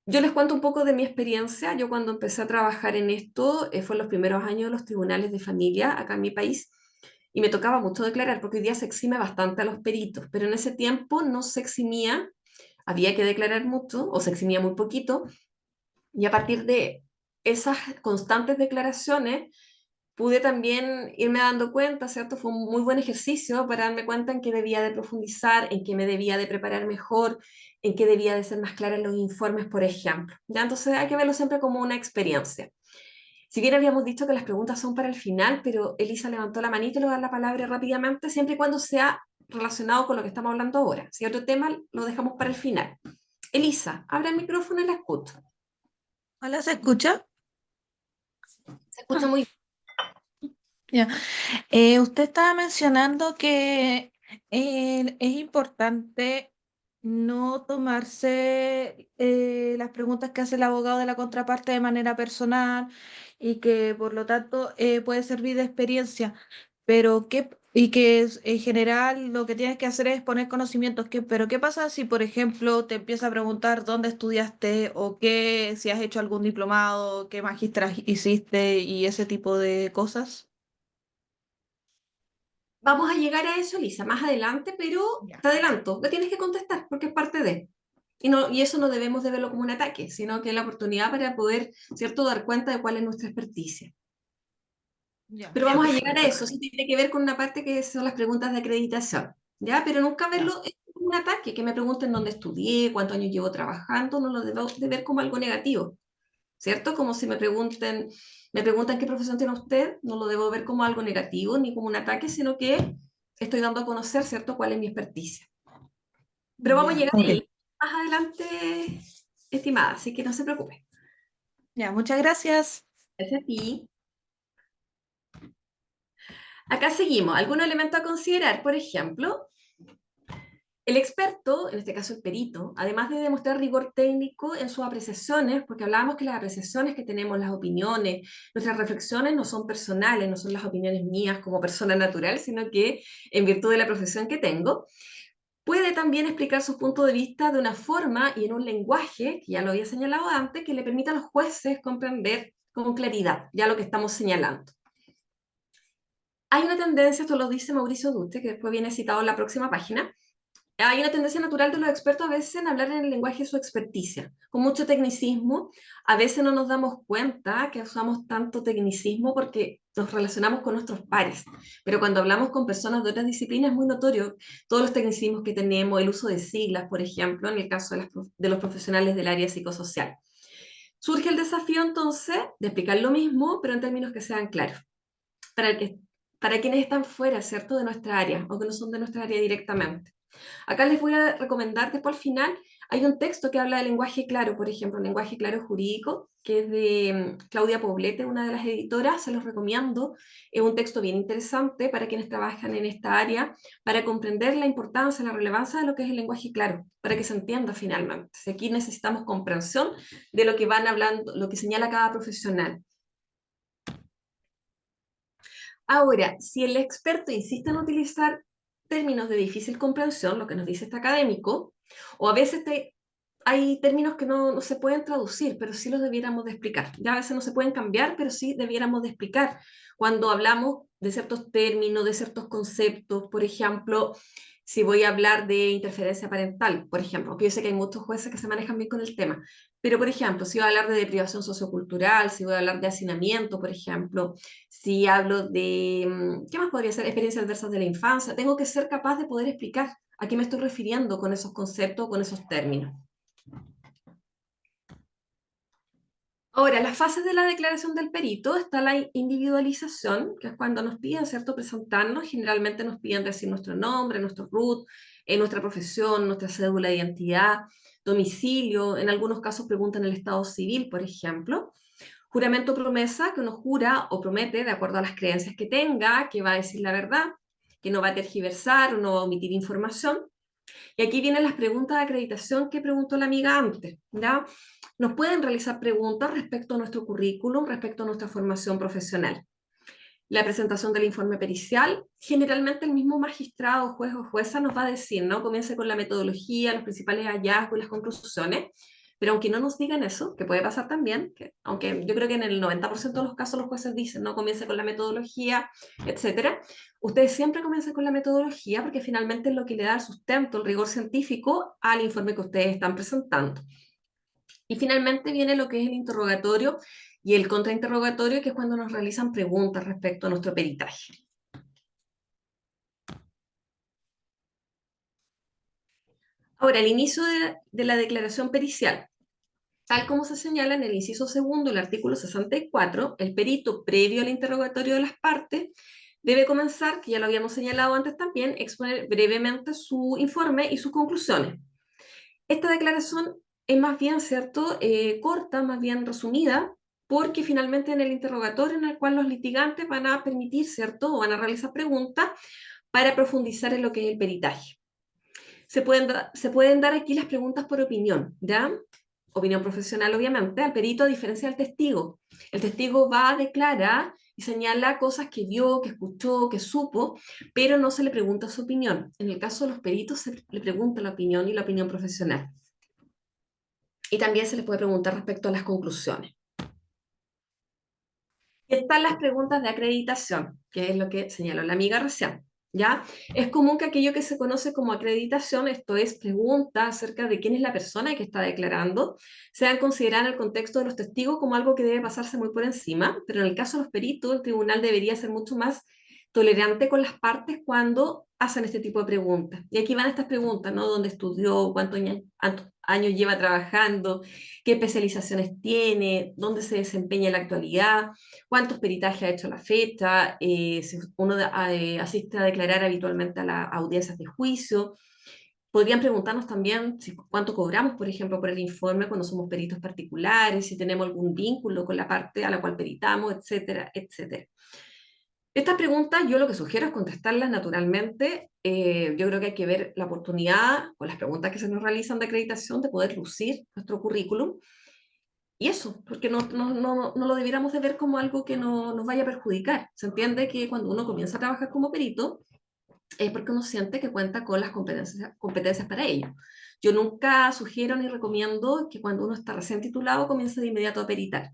Yo les cuento un poco de mi experiencia. Yo cuando empecé a trabajar en esto, fue en los primeros años de los tribunales de familia acá en mi país, y me tocaba mucho declarar, porque hoy día se exime bastante a los peritos, pero en ese tiempo no se eximía, había que declarar mucho o se eximía muy poquito, y a partir de esas constantes declaraciones pude también irme dando cuenta, ¿cierto? Fue un muy buen ejercicio para darme cuenta en qué debía de profundizar, en qué me debía de preparar mejor, en qué debía de ser más clara en los informes, por ejemplo. ¿Ya? Entonces hay que verlo siempre como una experiencia. Si bien habíamos dicho que las preguntas son para el final, pero Elisa levantó la manita y le voy a dar la palabra rápidamente, siempre y cuando sea relacionado con lo que estamos hablando ahora. Si hay otro tema, lo dejamos para el final. Elisa, abra el micrófono y la escucho. Hola, ¿se escucha? Se escucha muy Ya. Usted estaba mencionando que es importante no tomarse las preguntas que hace el abogado de la contraparte de manera personal y que por lo tanto puede servir de experiencia, pero en general lo que tienes que hacer es poner conocimientos. Pero ¿qué pasa si, por ejemplo, te empieza a preguntar dónde estudiaste o qué, si has hecho algún diplomado, qué magíster hiciste y ese tipo de cosas? Vamos a llegar a eso, Lisa, más adelante, pero Ya. te adelanto, le tienes que contestar porque es parte de. Y eso no debemos de verlo como un ataque, sino que es la oportunidad para poder, ¿cierto?, dar cuenta de cuál es nuestra experticia. Ya, Pero ya, vamos a llegar a perfecto. eso, sí tiene que ver con una parte que son las preguntas de acreditación, ¿ya? Pero nunca Ya. verlo como un ataque, que me pregunten dónde estudié, cuántos años llevo trabajando, no lo debo de ver como algo negativo, ¿cierto? Como si me pregunten, me preguntan qué profesión tiene usted, no lo debo ver como algo negativo ni como un ataque, sino que estoy dando a conocer, ¿cierto?, cuál es mi experticia. Pero vamos a Ya, llegar ok. ahí más adelante, estimada, así que no se preocupe. Ya, muchas gracias. Gracias a ti. Acá seguimos. Algunos elementos a considerar, por ejemplo, el experto, en este caso el perito, además de demostrar rigor técnico en sus apreciaciones, porque hablábamos que las apreciaciones que tenemos, las opiniones, nuestras reflexiones no son personales, no son las opiniones mías como persona natural, sino que en virtud de la profesión que tengo, puede también explicar sus puntos de vista de una forma y en un lenguaje, que ya lo había señalado antes, que le permita a los jueces comprender con claridad ya lo que estamos señalando. Hay una tendencia, esto lo dice Mauricio Dutte, que después viene citado en la próxima página, hay una tendencia natural de los expertos a veces en hablar en el lenguaje de su experticia, con mucho tecnicismo. A veces no nos damos cuenta que usamos tanto tecnicismo porque nos relacionamos con nuestros pares, pero cuando hablamos con personas de otras disciplinas es muy notorio todos los tecnicismos que tenemos, el uso de siglas, por ejemplo, en el caso de los profesionales del área psicosocial. Surge el desafío entonces de explicar lo mismo, pero en términos que sean claros, para, para quienes están fuera, ¿cierto?, de nuestra área o que no son de nuestra área directamente. Acá les voy a recomendar, después al final, hay un texto que habla de lenguaje claro, por ejemplo, lenguaje claro jurídico, que es de Claudia Poblete, una de las editoras, se los recomiendo. Es un texto bien interesante para quienes trabajan en esta área, para comprender la importancia, la relevancia de lo que es el lenguaje claro, para que se entienda finalmente. Aquí necesitamos comprensión de lo que van hablando, lo que señala cada profesional. Ahora, si el experto insiste en utilizar términos de difícil comprensión, lo que nos dice este académico, o a veces hay términos que no se pueden traducir, pero sí los debiéramos de explicar. Ya a veces no se pueden cambiar, pero sí debiéramos de explicar cuando hablamos de ciertos términos, de ciertos conceptos. Por ejemplo, si voy a hablar de interferencia parental, por ejemplo, aunque yo sé que hay muchos jueces que se manejan bien con el tema, pero por ejemplo, si voy a hablar de deprivación sociocultural, si voy a hablar de hacinamiento, por ejemplo, si hablo de, ¿qué más podría ser? Experiencias adversas de la infancia, tengo que ser capaz de poder explicar a qué me estoy refiriendo con esos conceptos, con esos términos. Ahora, las fases de la declaración del perito está la individualización, que es cuando nos piden, ¿cierto?, presentarnos. Generalmente nos piden decir nuestro nombre, nuestro RUT, nuestra profesión, nuestra cédula de identidad, domicilio. En algunos casos preguntan el estado civil, por ejemplo. Juramento promesa, que uno jura o promete de acuerdo a las creencias que tenga, que va a decir la verdad, que no va a tergiversar, no va a omitir información. Y aquí vienen las preguntas de acreditación que preguntó la amiga antes, ¿ya? Nos pueden realizar preguntas respecto a nuestro currículum, respecto a nuestra formación profesional. La presentación del informe pericial, generalmente el mismo magistrado, juez o jueza nos va a decir, ¿no? Comience con la metodología, los principales hallazgos, las conclusiones, pero aunque no nos digan eso, que puede pasar también, aunque yo creo que en el 90% de los casos los jueces dicen, no, comience con la metodología, etcétera, ustedes siempre comiencen con la metodología porque finalmente es lo que le da el sustento, el rigor científico al informe que ustedes están presentando. Y finalmente viene lo que es el interrogatorio y el contrainterrogatorio, que es cuando nos realizan preguntas respecto a nuestro peritaje. Ahora, el inicio de la declaración pericial. Tal como se señala en el inciso segundo del artículo 64, el perito, previo al interrogatorio de las partes, debe comenzar, que ya lo habíamos señalado antes también, exponer brevemente su informe y sus conclusiones. Esta declaración es más bien, ¿cierto?, corta, más bien resumida, porque finalmente en el interrogatorio en el cual los litigantes van a permitir, ¿cierto?, o van a realizar preguntas para profundizar en lo que es el peritaje. Se pueden dar aquí las preguntas por opinión, ¿ya? Opinión profesional, obviamente, al perito a diferencia del testigo. El testigo va a declarar y señala cosas que vio, que escuchó, que supo, pero no se le pregunta su opinión. En el caso de los peritos se le pregunta la opinión y la opinión profesional. Y también se les puede preguntar respecto a las conclusiones. Y están las preguntas de acreditación, que es lo que señaló la amiga recién. ¿Ya? Es común que aquello que se conoce como acreditación, esto es preguntas acerca de quién es la persona que está declarando, sean consideradas en el contexto de los testigos como algo que debe pasarse muy por encima, pero en el caso de los peritos, el tribunal debería ser mucho más tolerante con las partes cuando hacen este tipo de preguntas. Y aquí van estas preguntas, ¿no? ¿Dónde estudió? ¿Cuántos años lleva trabajando? ¿Qué especializaciones tiene? ¿Dónde se desempeña en la actualidad? ¿Cuántos peritajes ha hecho a la fecha? Si uno asiste a declarar habitualmente a las audiencias de juicio. Podrían preguntarnos también cuánto cobramos, por ejemplo, por el informe cuando somos peritos particulares, si tenemos algún vínculo con la parte a la cual peritamos, etcétera, etcétera. Estas preguntas yo lo que sugiero es contestarlas naturalmente. Yo creo que hay que ver la oportunidad con las preguntas que se nos realizan de acreditación de poder lucir nuestro currículum. Y eso, porque no lo debiéramos de ver como algo que nos vaya a perjudicar. Se entiende que cuando uno comienza a trabajar como perito, es porque uno siente que cuenta con las competencias para ello. Yo nunca sugiero ni recomiendo que cuando uno está recién titulado comience de inmediato a peritar.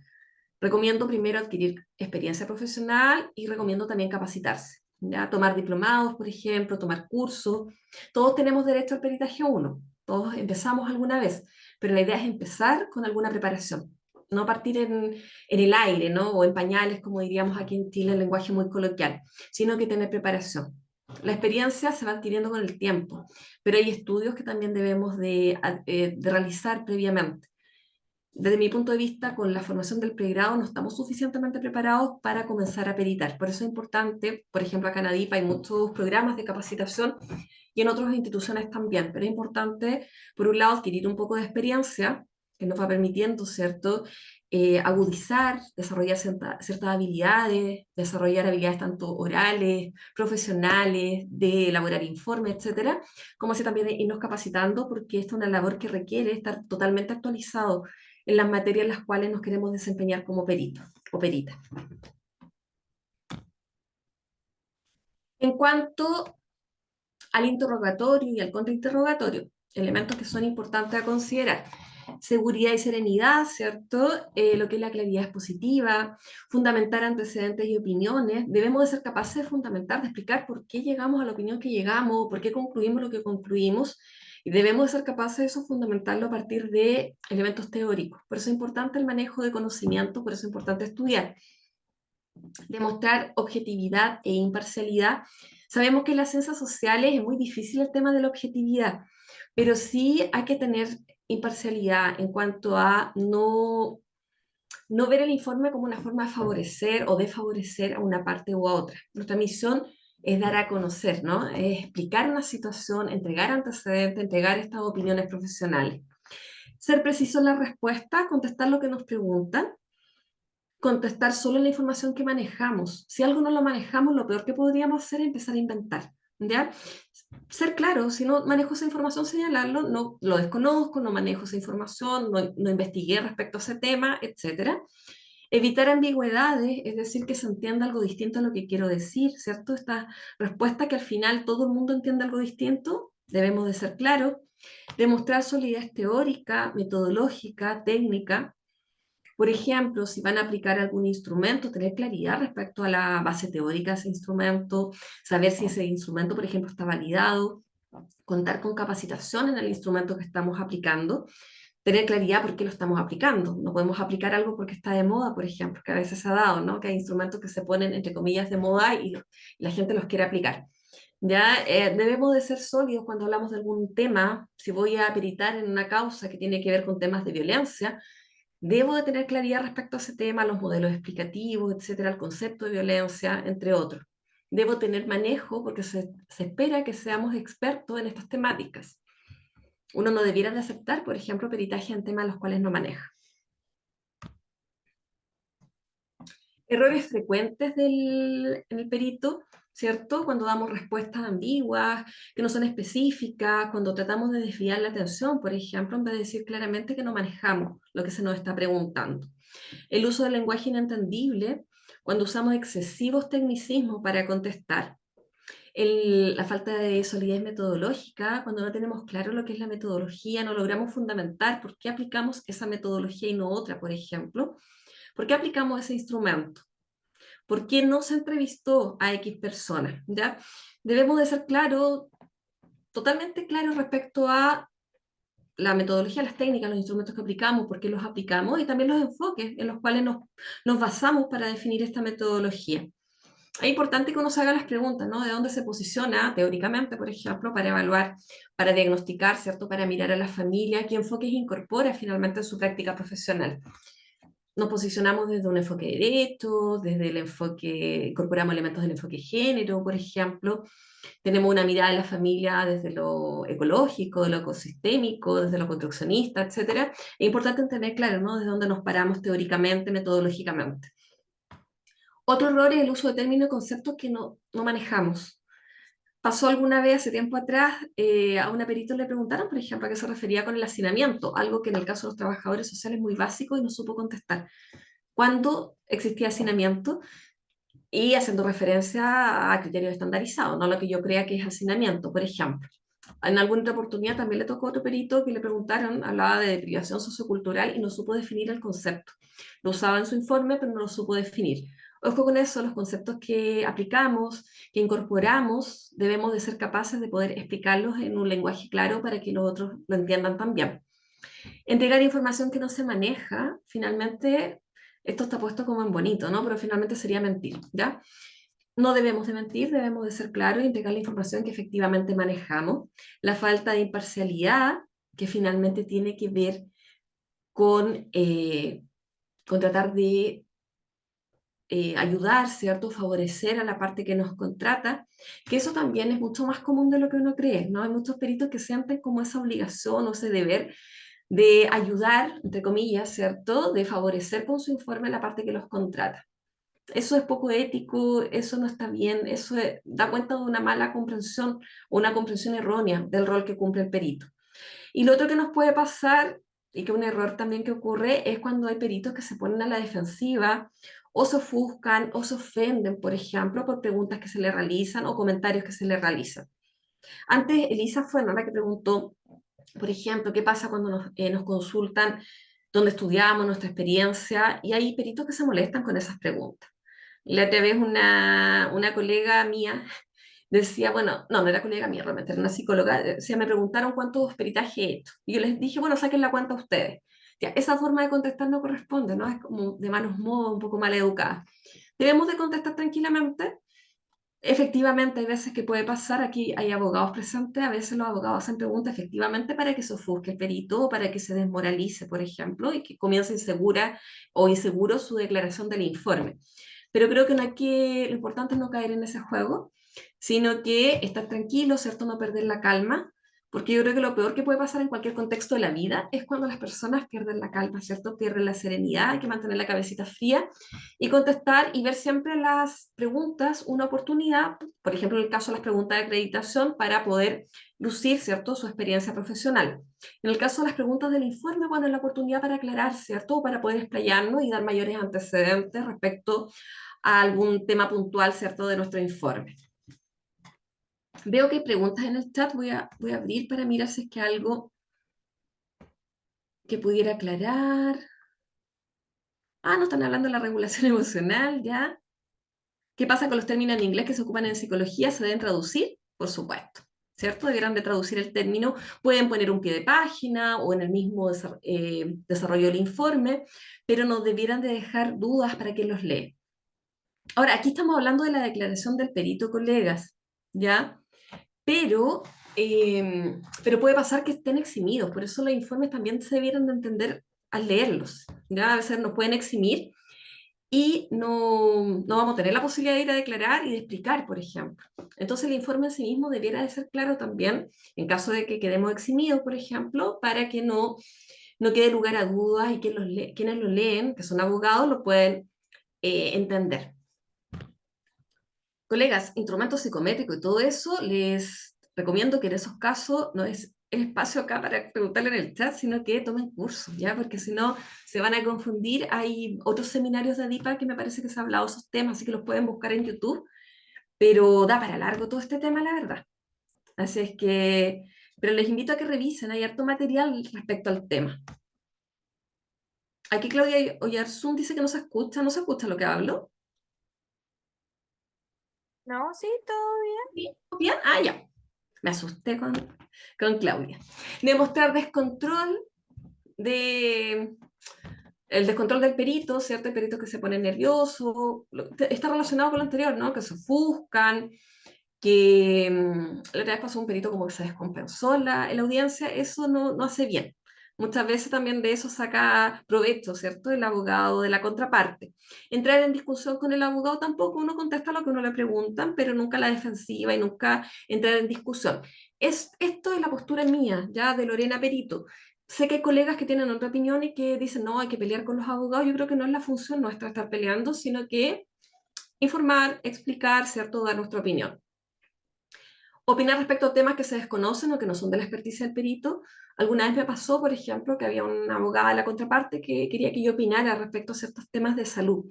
Recomiendo primero adquirir experiencia profesional y recomiendo también capacitarse, ¿ya? Tomar diplomados, por ejemplo, tomar cursos. Todos tenemos derecho al peritaje 1, todos empezamos alguna vez, pero la idea es empezar con alguna preparación, no partir en el aire, ¿no? O en pañales, como diríamos aquí en Chile, en lenguaje muy coloquial, sino que tener preparación. La experiencia se va adquiriendo con el tiempo, pero hay estudios que también debemos de realizar previamente. Desde mi punto de vista, con la formación del pregrado no estamos suficientemente preparados para comenzar a peritar. Por eso es importante, por ejemplo, acá en ADIPA hay muchos programas de capacitación y en otras instituciones también, pero es importante, por un lado, adquirir un poco de experiencia que nos va permitiendo, ¿cierto?, agudizar, desarrollar ciertas habilidades, desarrollar habilidades tanto orales, profesionales, de elaborar informes, etcétera, como así también irnos capacitando, porque esta es una labor que requiere estar totalmente actualizado en las materias en las cuales nos queremos desempeñar como peritos o peritas. En cuanto al interrogatorio y al contrainterrogatorio, elementos que son importantes a considerar. Seguridad y serenidad, ¿cierto? Lo que es la claridad expositiva, fundamentar antecedentes y opiniones. Debemos de ser capaces de fundamentar, de explicar por qué llegamos a la opinión que llegamos, por qué concluimos lo que concluimos, y debemos de ser capaces de eso fundamentarlo a partir de elementos teóricos. Por eso es importante el manejo de conocimiento, por eso es importante estudiar. Demostrar objetividad e imparcialidad. Sabemos que en las ciencias sociales es muy difícil el tema de la objetividad, pero sí hay que tener imparcialidad en cuanto a no ver el informe como una forma de favorecer o desfavorecer a una parte u a otra. Nuestra misión es dar a conocer, ¿no? Es explicar una situación, entregar antecedentes, entregar estas opiniones profesionales. Ser preciso en la respuesta, contestar lo que nos preguntan, contestar solo la información que manejamos. Si algo no lo manejamos, lo peor que podríamos hacer es empezar a inventar, ¿ya? Ser claro, si no manejo esa información, señalarlo, no lo desconozco, no manejo esa información, no investigué respecto a ese tema, etc. Evitar ambigüedades, es decir, que se entienda algo distinto a lo que quiero decir, ¿cierto? Esta respuesta que al final todo el mundo entiende algo distinto, debemos de ser claros. Demostrar solidez teórica, metodológica, técnica. Por ejemplo, si van a aplicar algún instrumento, tener claridad respecto a la base teórica de ese instrumento, saber si ese instrumento, por ejemplo, está validado, contar con capacitación en el instrumento que estamos aplicando, tener claridad por qué lo estamos aplicando. No podemos aplicar algo porque está de moda, por ejemplo, que a veces se ha dado, ¿no? Que hay instrumentos que se ponen, entre comillas, de moda y la gente los quiere aplicar. Ya debemos de ser sólidos cuando hablamos de algún tema. Si voy a peritar en una causa que tiene que ver con temas de violencia, debo de tener claridad respecto a ese tema, los modelos explicativos, etcétera, el concepto de violencia, entre otros. Debo tener manejo porque se espera que seamos expertos en estas temáticas. Uno no debiera de aceptar, por ejemplo, peritaje en temas los cuales no maneja. Errores frecuentes en el perito, ¿cierto? Cuando damos respuestas ambiguas, que no son específicas, cuando tratamos de desviar la atención, por ejemplo, en vez de decir claramente que no manejamos lo que se nos está preguntando. El uso del lenguaje inentendible, cuando usamos excesivos tecnicismos para contestar. La falta de solidez metodológica, cuando no tenemos claro lo que es la metodología, no logramos fundamentar por qué aplicamos esa metodología y no otra, por ejemplo. ¿Por qué aplicamos ese instrumento? ¿Por qué no se entrevistó a X personas? ¿Ya? Debemos de ser claros, totalmente claros respecto a la metodología, las técnicas, los instrumentos que aplicamos, por qué los aplicamos y también los enfoques en los cuales nos basamos para definir esta metodología. es importante que uno se haga las preguntas, ¿no? De dónde se posiciona teóricamente, por ejemplo, para evaluar, para diagnosticar, ¿cierto? Para mirar a la familia, qué enfoques incorpora finalmente en su práctica profesional. Nos posicionamos desde un enfoque de derecho, desde el enfoque, incorporamos elementos del enfoque género, por ejemplo. Tenemos una mirada de la familia desde lo ecológico, de lo ecosistémico, desde lo construccionista, etcétera. Es importante tener claro, ¿no? Desde dónde nos paramos teóricamente, metodológicamente. Otro error es el uso de términos y conceptos que no manejamos. Pasó alguna vez, hace tiempo atrás, a una perito le preguntaron, por ejemplo, a qué se refería con el hacinamiento, algo que en el caso de los trabajadores sociales es muy básico y no supo contestar. ¿Cuándo existía hacinamiento? Y haciendo referencia a criterios estandarizados, no lo que yo crea que es hacinamiento, por ejemplo. En alguna otra oportunidad también le tocó a otro perito que le preguntaron, hablaba de deprivación sociocultural y no supo definir el concepto. Lo usaba en su informe, pero no lo supo definir. Ojo con eso, los conceptos que aplicamos, que incorporamos, debemos de ser capaces de poder explicarlos en un lenguaje claro para que los otros lo entiendan también. Entregar información que no se maneja, finalmente, esto está puesto como en bonito, ¿no? Pero finalmente sería mentir, ¿ya? No debemos de mentir, debemos de ser claros y entregar la información que efectivamente manejamos. La falta de imparcialidad, que finalmente tiene que ver con tratar de ayudar, ¿cierto? Favorecer a la parte que nos contrata, que eso también es mucho más común de lo que uno cree, ¿no? Hay muchos peritos que sienten como esa obligación o ese deber de ayudar, entre comillas, ¿cierto? De favorecer con su informe la parte que los contrata. Eso es poco ético, eso no está bien, da cuenta de una mala comprensión o una comprensión errónea del rol que cumple el perito. Y lo otro que nos puede pasar, y que es un error también que ocurre, es cuando hay peritos que se ponen a la defensiva o se ofuscan o se ofenden, por ejemplo, por preguntas que se le realizan o comentarios que se le realizan. Antes Elisa fue, ¿no?, la que preguntó, por ejemplo, qué pasa cuando nos consultan dónde estudiamos, nuestra experiencia, y hay peritos que se molestan con esas preguntas. La otra vez una colega mía decía, bueno, no era colega mía, realmente era una psicóloga, decía, me preguntaron cuántos peritajes he hecho. Y yo les dije, bueno, saquen la cuenta ustedes. Ya, esa forma de contestar no corresponde, ¿no? Es como de malos modos, un poco mal educada. Debemos de contestar tranquilamente. Efectivamente, hay veces que puede pasar, aquí hay abogados presentes, a veces los abogados hacen preguntas efectivamente para que se ofusque el perito o para que se desmoralice, por ejemplo, y que comience insegura o inseguro su declaración del informe. Pero creo que no hay que, lo importante es no caer en ese juego, sino que estar tranquilo, ¿cierto? No perder la calma, porque yo creo que lo peor que puede pasar en cualquier contexto de la vida es cuando las personas pierden la calma, ¿cierto? Pierden la serenidad, hay que mantener la cabecita fría y contestar y ver siempre las preguntas una oportunidad, por ejemplo, en el caso de las preguntas de acreditación, para poder lucir, ¿cierto?, su experiencia profesional. En el caso de las preguntas del informe, bueno, es la oportunidad para aclarar, ¿cierto?, para poder explayarnos y dar mayores antecedentes respecto a algún tema puntual, ¿cierto?, de nuestro informe. Veo que hay preguntas en el chat, voy a abrir para mirar si es que algo que pudiera aclarar. Ah, no están hablando de la regulación emocional, ya. ¿Qué pasa con los términos en inglés que se ocupan en psicología? ¿Se deben traducir? Por supuesto, ¿cierto? Debieran de traducir el término, pueden poner un pie de página o en el mismo desarrollo del informe, pero no debieran de dejar dudas para quien los lee. Ahora, aquí estamos hablando de la declaración del perito, colegas, ¿ya? Pero puede pasar que estén eximidos, por eso los informes también se debieran de entender al leerlos, ¿ya? A veces nos pueden eximir y no vamos a tener la posibilidad de ir a declarar y de explicar, por ejemplo. Entonces el informe en sí mismo debiera de ser claro también, en caso de que quedemos eximidos, por ejemplo, para que no quede lugar a dudas y que quienes lo leen, que son abogados, lo pueden entender. Colegas, instrumentos psicométricos y todo eso, les recomiendo que en esos casos no es el espacio acá para preguntarle en el chat, sino que tomen cursos, ¿ya? Porque si no, se van a confundir. Hay otros seminarios de ADIPA que me parece que se ha hablado de esos temas, así que los pueden buscar en YouTube, pero da para largo todo este tema, la verdad. Así es que, pero les invito a que revisen, hay harto material respecto al tema. Aquí Claudia Oyarzún dice que no se escucha lo que hablo. No, sí, todo bien. ¿Bien? Ah, ya. Me asusté con Claudia. Demostrar descontrol, de El descontrol del perito, ¿cierto? El perito que se pone nervioso, está relacionado con lo anterior, ¿no? Que se ofuscan, que la otra vez pasó un perito como que se descompensó en la audiencia, eso no hace bien. Muchas veces también de eso saca provecho, ¿cierto? El abogado de la contraparte. Entrar en discusión con el abogado tampoco, uno contesta lo que uno le preguntan, pero nunca la defensiva y nunca entrar en discusión. Esto es la postura mía, ya de Lorena Perito. Sé que hay colegas que tienen otra opinión y que dicen, no, hay que pelear con los abogados. Yo creo que no es la función nuestra estar peleando, sino que informar, explicar, ¿cierto? Dar nuestra opinión. Opinar respecto a temas que se desconocen o que no son de la experticia del perito. Alguna vez me pasó, por ejemplo, que había una abogada de la contraparte que quería que yo opinara respecto a ciertos temas de salud,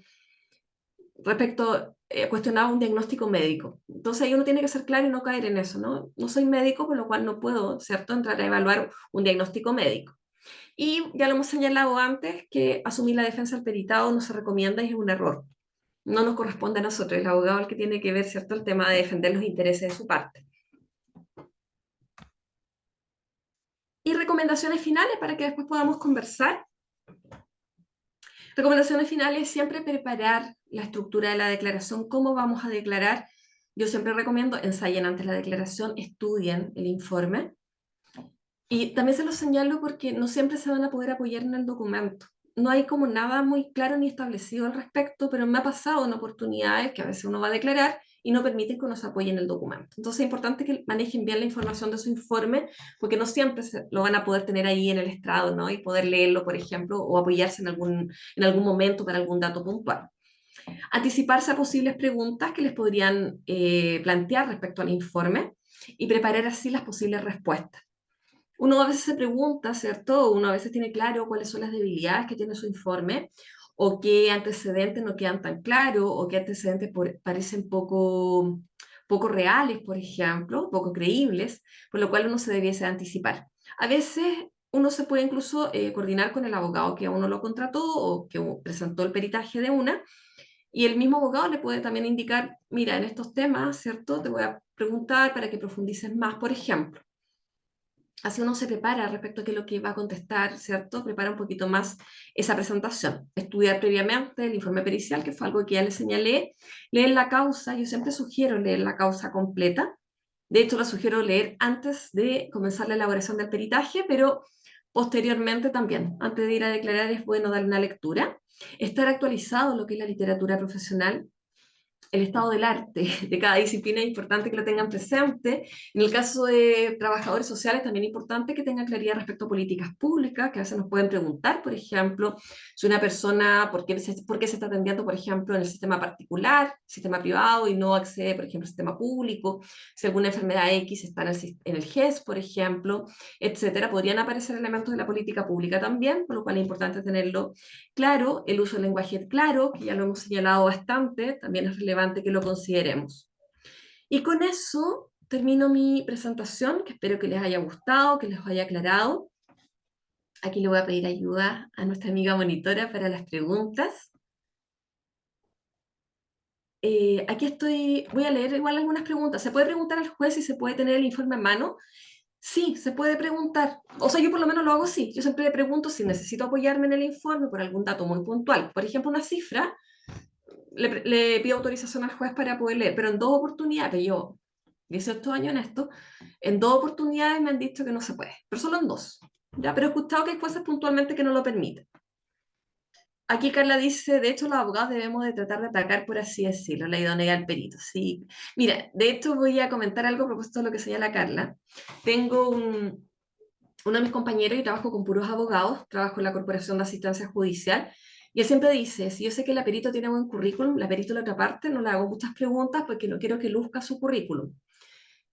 cuestionaba un diagnóstico médico. Entonces ahí uno tiene que ser claro y no caer en eso, ¿no? No soy médico, por lo cual no puedo, ¿cierto?, entrar a evaluar un diagnóstico médico. Y ya lo hemos señalado antes, que asumir la defensa del peritado no se recomienda y es un error. No nos corresponde a nosotros, el abogado es el que tiene que ver, ¿cierto?, el tema de defender los intereses de su parte. Y recomendaciones finales para que después podamos conversar. Recomendaciones finales, siempre preparar la estructura de la declaración, cómo vamos a declarar. Yo siempre recomiendo, ensayen antes la declaración, estudien el informe. Y también se los señalo porque no siempre se van a poder apoyar en el documento. No hay como nada muy claro ni establecido al respecto, pero me ha pasado en oportunidades que a veces uno va a declarar y no permiten que uno se apoye en el documento. Entonces es importante que manejen bien la información de su informe, porque no siempre lo van a poder tener ahí en el estrado, ¿no? Y poder leerlo, por ejemplo, o apoyarse en algún momento para algún dato puntual. Anticiparse a posibles preguntas que les podrían plantear respecto al informe y preparar así las posibles respuestas. Uno a veces se pregunta, ¿cierto? Uno a veces tiene claro cuáles son las debilidades que tiene su informe, o qué antecedentes no quedan tan claros, o qué antecedentes parecen poco reales, por ejemplo, poco creíbles, por lo cual uno se debiese anticipar. A veces uno se puede incluso coordinar con el abogado que a uno lo contrató o que presentó el peritaje de una, y el mismo abogado le puede también indicar, mira, en estos temas, ¿cierto? Te voy a preguntar para que profundices más, por ejemplo. Así uno se prepara respecto a qué es lo que va a contestar, ¿cierto? Prepara un poquito más esa presentación. Estudiar previamente el informe pericial, que fue algo que ya les señalé. Leer la causa, yo siempre sugiero leer la causa completa. De hecho, la sugiero leer antes de comenzar la elaboración del peritaje, pero posteriormente también. Antes de ir a declarar es bueno dar una lectura. Estar actualizado en lo que es la literatura profesional, el estado del arte de cada disciplina es importante que lo tengan presente. En el caso de trabajadores sociales también es importante que tengan claridad respecto a políticas públicas, que a veces nos pueden preguntar, por ejemplo, si una persona, ¿por qué se está atendiendo, por ejemplo, en el sistema particular, sistema privado, y no accede, por ejemplo, al sistema público? Si alguna enfermedad X está en el GES, por ejemplo, etcétera. Podrían aparecer elementos de la política pública también, por lo cual es importante tenerlo claro. El uso del lenguaje claro, que ya lo hemos señalado bastante, también es relevante que lo consideremos. Y con eso termino mi presentación, que espero que les haya gustado, que les haya aclarado. Aquí le voy a pedir ayuda a nuestra amiga monitora para las preguntas. Aquí voy a leer igual algunas preguntas. ¿Se puede preguntar al juez si se puede tener el informe a mano? Sí, se puede preguntar. O sea, yo por lo menos lo hago así. Yo siempre le pregunto si necesito apoyarme en el informe por algún dato muy puntual. Por ejemplo, una cifra, le pido autorización al juez para poder leer, pero en 2 oportunidades, pero yo 18 años en esto, en 2 oportunidades me han dicho que no se puede, pero solo en 2. ¿Ya? Pero he escuchado que hay jueces puntualmente que no lo permiten. Aquí Carla dice, de hecho los abogados debemos de tratar de atacar, por así decirlo, la idoneidad del perito. Sí. Mira, de hecho voy a comentar algo a propósito de lo que señala Carla. Tengo uno de mis compañeros y trabajo con puros abogados, trabajo en la Corporación de Asistencia Judicial, y él siempre dice, si yo sé que la perito tiene buen currículum, la perito de la otra parte no le hago muchas preguntas porque no quiero que luzca su currículum.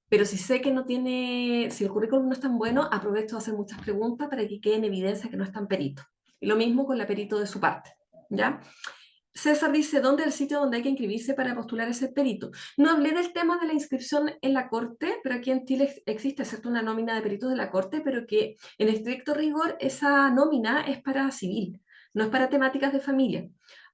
Pero si sé que no tiene, si el currículum no es tan bueno, aprovecho de hacer muchas preguntas para que quede en evidencia que no es tan perito. Y lo mismo con la perito de su parte, ¿ya? César dice, ¿dónde es el sitio donde hay que inscribirse para postular ese perito? No hablé del tema de la inscripción en la Corte, pero aquí en Chile existe, ¿cierto?, una nómina de peritos de la Corte, pero que en estricto rigor esa nómina es para civil, no es para temáticas de familia.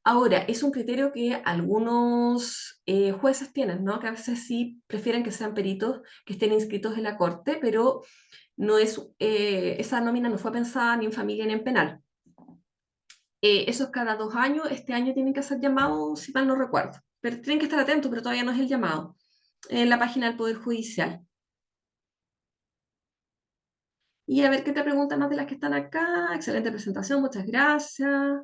Ahora, es un criterio que algunos jueces tienen, ¿no? Que a veces sí prefieren que sean peritos que estén inscritos en la Corte, pero no es, esa nómina no fue pensada ni en familia ni en penal. Eso es cada 2 años. Este año tienen que hacer llamados, si mal no recuerdo. Pero tienen que estar atentos, pero todavía no es el llamado. En la página del Poder Judicial. Y a ver qué te preguntan más de las que están acá. Excelente presentación, muchas gracias.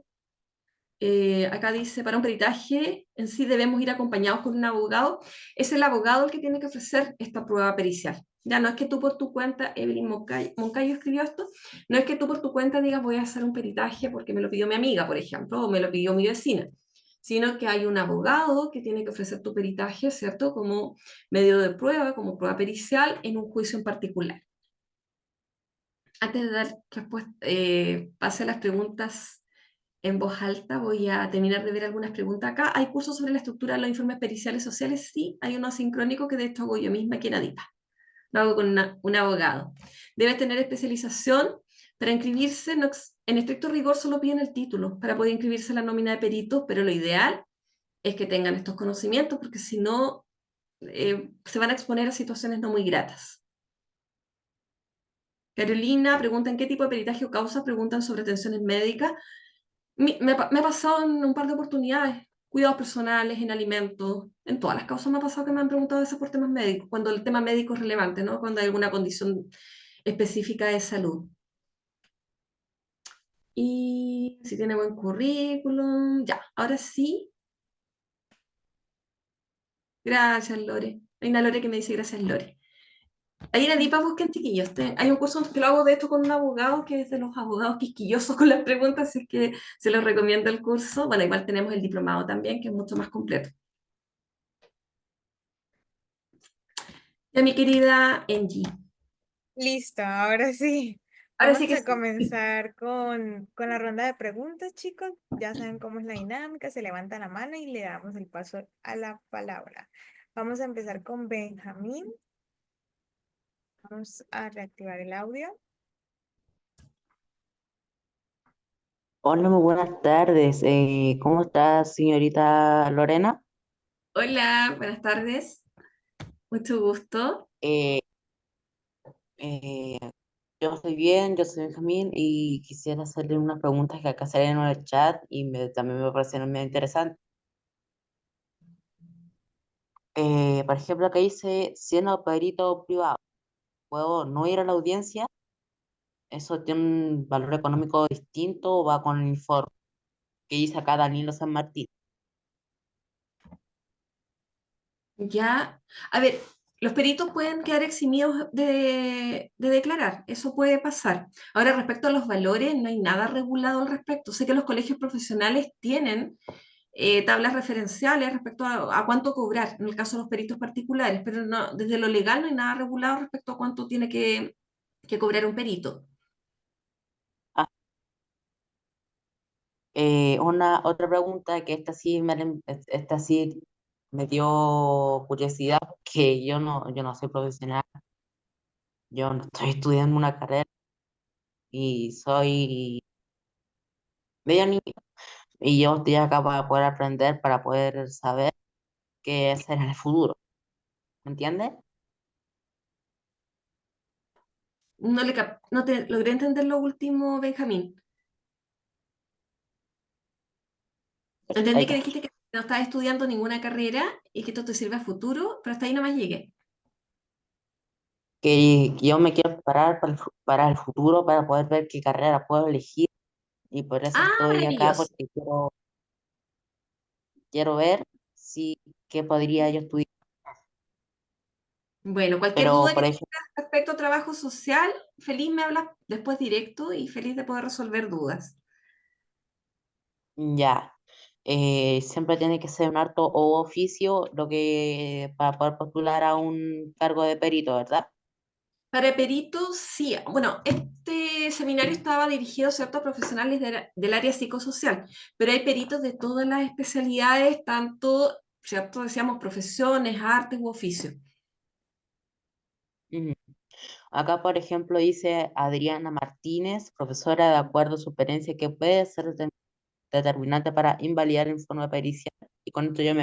Acá dice, para un peritaje en sí debemos ir acompañados con un abogado. Es el abogado el que tiene que ofrecer esta prueba pericial. Ya no es que tú por tu cuenta, Evelyn Moncayo escribió esto, no es que tú por tu cuenta digas voy a hacer un peritaje porque me lo pidió mi amiga, por ejemplo, o me lo pidió mi vecina, sino que hay un abogado que tiene que ofrecer tu peritaje, ¿cierto? Como medio de prueba, como prueba pericial en un juicio en particular. Antes de dar respuesta, pase a las preguntas en voz alta, voy a terminar de ver algunas preguntas acá. ¿Hay cursos sobre la estructura de los informes periciales sociales? Sí, hay uno asincrónico que de hecho hago yo misma aquí en ADIPA. Lo hago con un abogado. Debes tener especialización. Para inscribirse, en estricto rigor, solo piden el título para poder inscribirse en la nómina de peritos, pero lo ideal es que tengan estos conocimientos, porque si no, se van a exponer a situaciones no muy gratas. Carolina pregunta en qué tipo de peritaje o causas preguntan sobre atenciones médicas. Me ha pasado en un par de oportunidades, cuidados personales, en alimentos, en todas las causas me ha pasado que me han preguntado eso por temas médicos, cuando el tema médico es relevante, ¿no? Cuando hay alguna condición específica de salud. Y si tiene buen currículum, ya, ahora sí. Gracias, Lore. Hay una Lore que me dice gracias, Lore. Ahí en Adipa busquen chiquillos. Hay un curso que lo hago de esto con un abogado que es de los abogados quisquillosos con las preguntas, así que se los recomiendo el curso. Bueno, igual tenemos el diplomado también, que es mucho más completo. Ya, mi querida Angie. Listo, ahora sí. Ahora Vamos sí que a sí. comenzar con la ronda de preguntas, chicos. Ya saben cómo es la dinámica, se levanta la mano y le damos el paso a la palabra. Vamos a empezar con Benjamín. Vamos a reactivar el audio. Hola, muy buenas tardes. ¿Cómo está, señorita Lorena? Hola, buenas tardes. Mucho gusto. Eh, eh, yo estoy bien, yo soy Benjamín y quisiera hacerle unas preguntas que acá salieron en el chat y también me parecieron muy interesantes. Por ejemplo, acá dice, siendo perito privado, ¿puedo no ir a la audiencia? ¿Eso tiene un valor económico distinto o va con el informe que dice acá Danilo San Martín? Ya, a ver, los peritos pueden quedar eximidos de declarar, eso puede pasar. Ahora, respecto a los valores, no hay nada regulado al respecto. Sé que los colegios profesionales tienen tablas referenciales respecto a cuánto cobrar, en el caso de los peritos particulares, pero no, desde lo legal no hay nada regulado respecto a cuánto tiene que cobrar un perito. Ah, una otra pregunta que esta sí me dio curiosidad, que yo no soy profesional, yo no estoy estudiando una carrera y soy medio niño y yo estoy acá para poder aprender, para poder saber qué hacer en el futuro, ¿me entiendes? No te logré entender lo último, Benjamín. Ahí Entendí que está. dijiste que no estás estudiando ninguna carrera y que esto te sirve a futuro, pero hasta ahí nomás llegué. Que yo me quiero preparar para el futuro, para poder ver qué carrera puedo elegir y por eso Ah, estoy acá, maravilloso. porque quiero ver si qué podría yo estudiar. Bueno, cualquier Pero, duda que por tengas ejemplo, respecto a trabajo social, feliz me hablas después directo y feliz de poder resolver dudas. ya, siempre tiene que ser un arte o oficio lo que para poder postular a un cargo de perito, ¿verdad? Para peritos, sí. Bueno, este seminario estaba dirigido, ¿cierto?, a profesionales del área psicosocial, pero hay peritos de todas las especialidades, tanto, ¿cierto?, decíamos profesiones, artes u oficios. Ujú. Acá, por ejemplo, dice Adriana Martínez, profesora, de acuerdo a su experiencia, que puede ser determinante para invalidar el informe pericial. Y con esto yo me...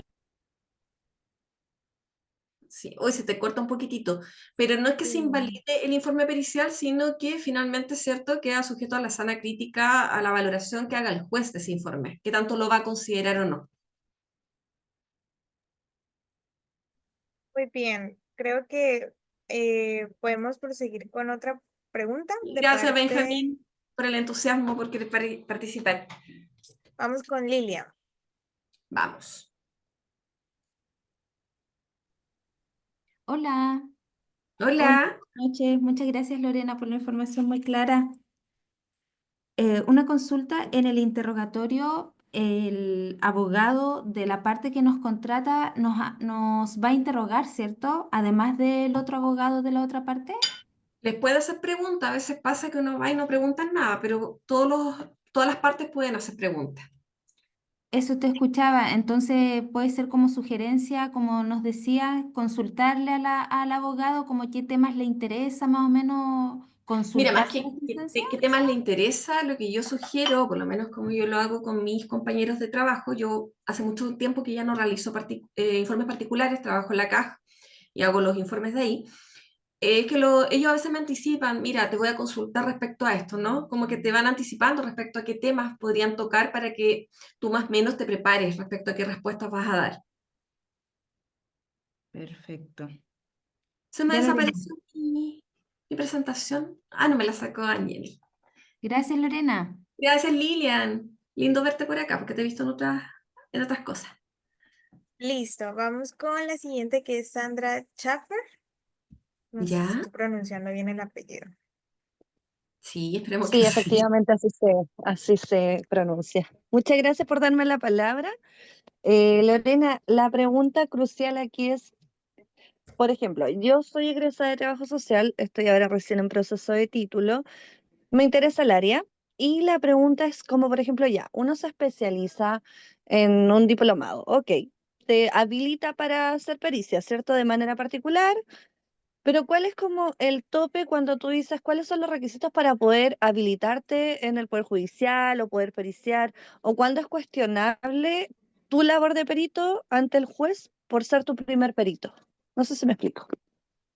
Sí, hoy se te corta un poquitito, pero no es que se Sí. invalide el informe pericial, sino que finalmente, ¿cierto?, queda sujeto a la sana crítica, a la valoración que haga el juez de ese informe, que tanto lo va a considerar o no. Muy bien, creo que podemos proseguir con otra pregunta de Gracias, parte. Benjamín, por el entusiasmo, por querer participar. Vamos con Lilia. Vamos. Hola, hola, Hola. buenas noches. Muchas gracias Lorena por la información muy clara. Una consulta en el interrogatorio, el abogado de la parte que nos contrata nos va a interrogar, ¿cierto? Además del otro abogado de la otra parte. Les puede hacer preguntas, a veces pasa que uno va y no preguntan nada, pero todas las partes pueden hacer preguntas. Eso te escuchaba, entonces puede ser como sugerencia, como nos decía, consultarle al abogado como qué temas le interesa más o menos Mira, más consultar sobre esta instancia. qué temas le interesa, lo que yo sugiero, por lo menos como yo lo hago con mis compañeros de trabajo, yo hace mucho tiempo que ya no realizo informes particulares, trabajo en la caja y hago los informes de ahí, que ellos a veces me anticipan, mira, te voy a consultar respecto a esto, ¿no? Como que te van anticipando respecto a qué temas podrían tocar para que tú más o menos te prepares respecto a qué respuestas vas a dar. Perfecto. Se me Ya Lorena. desapareció mi presentación. Ah, no me la sacó Ángel. Gracias Lorena. Gracias, Lilian. Lindo verte por acá, porque te he visto en otras cosas. Listo, vamos con la siguiente que es Sandra Schaffer. No sé si ¿Ya? estoy pronunciando bien el apellido. Sí, esperemos que Sí, sí. efectivamente así se pronuncia. Muchas gracias por darme la palabra. Lorena, la pregunta crucial aquí es, por ejemplo, yo soy egresada de trabajo social, estoy ahora recién en proceso de título, me interesa el área y la pregunta es como, por ejemplo, ya, uno se especializa en un diplomado, ok, te habilita para hacer pericia, ¿cierto? De manera particular. Pero ¿cuál es como el tope cuando tú dices cuáles son los requisitos para poder habilitarte en el Poder Judicial o poder periciar? ¿O cuándo es cuestionable tu labor de perito ante el juez por ser tu primer perito? No sé si me explico.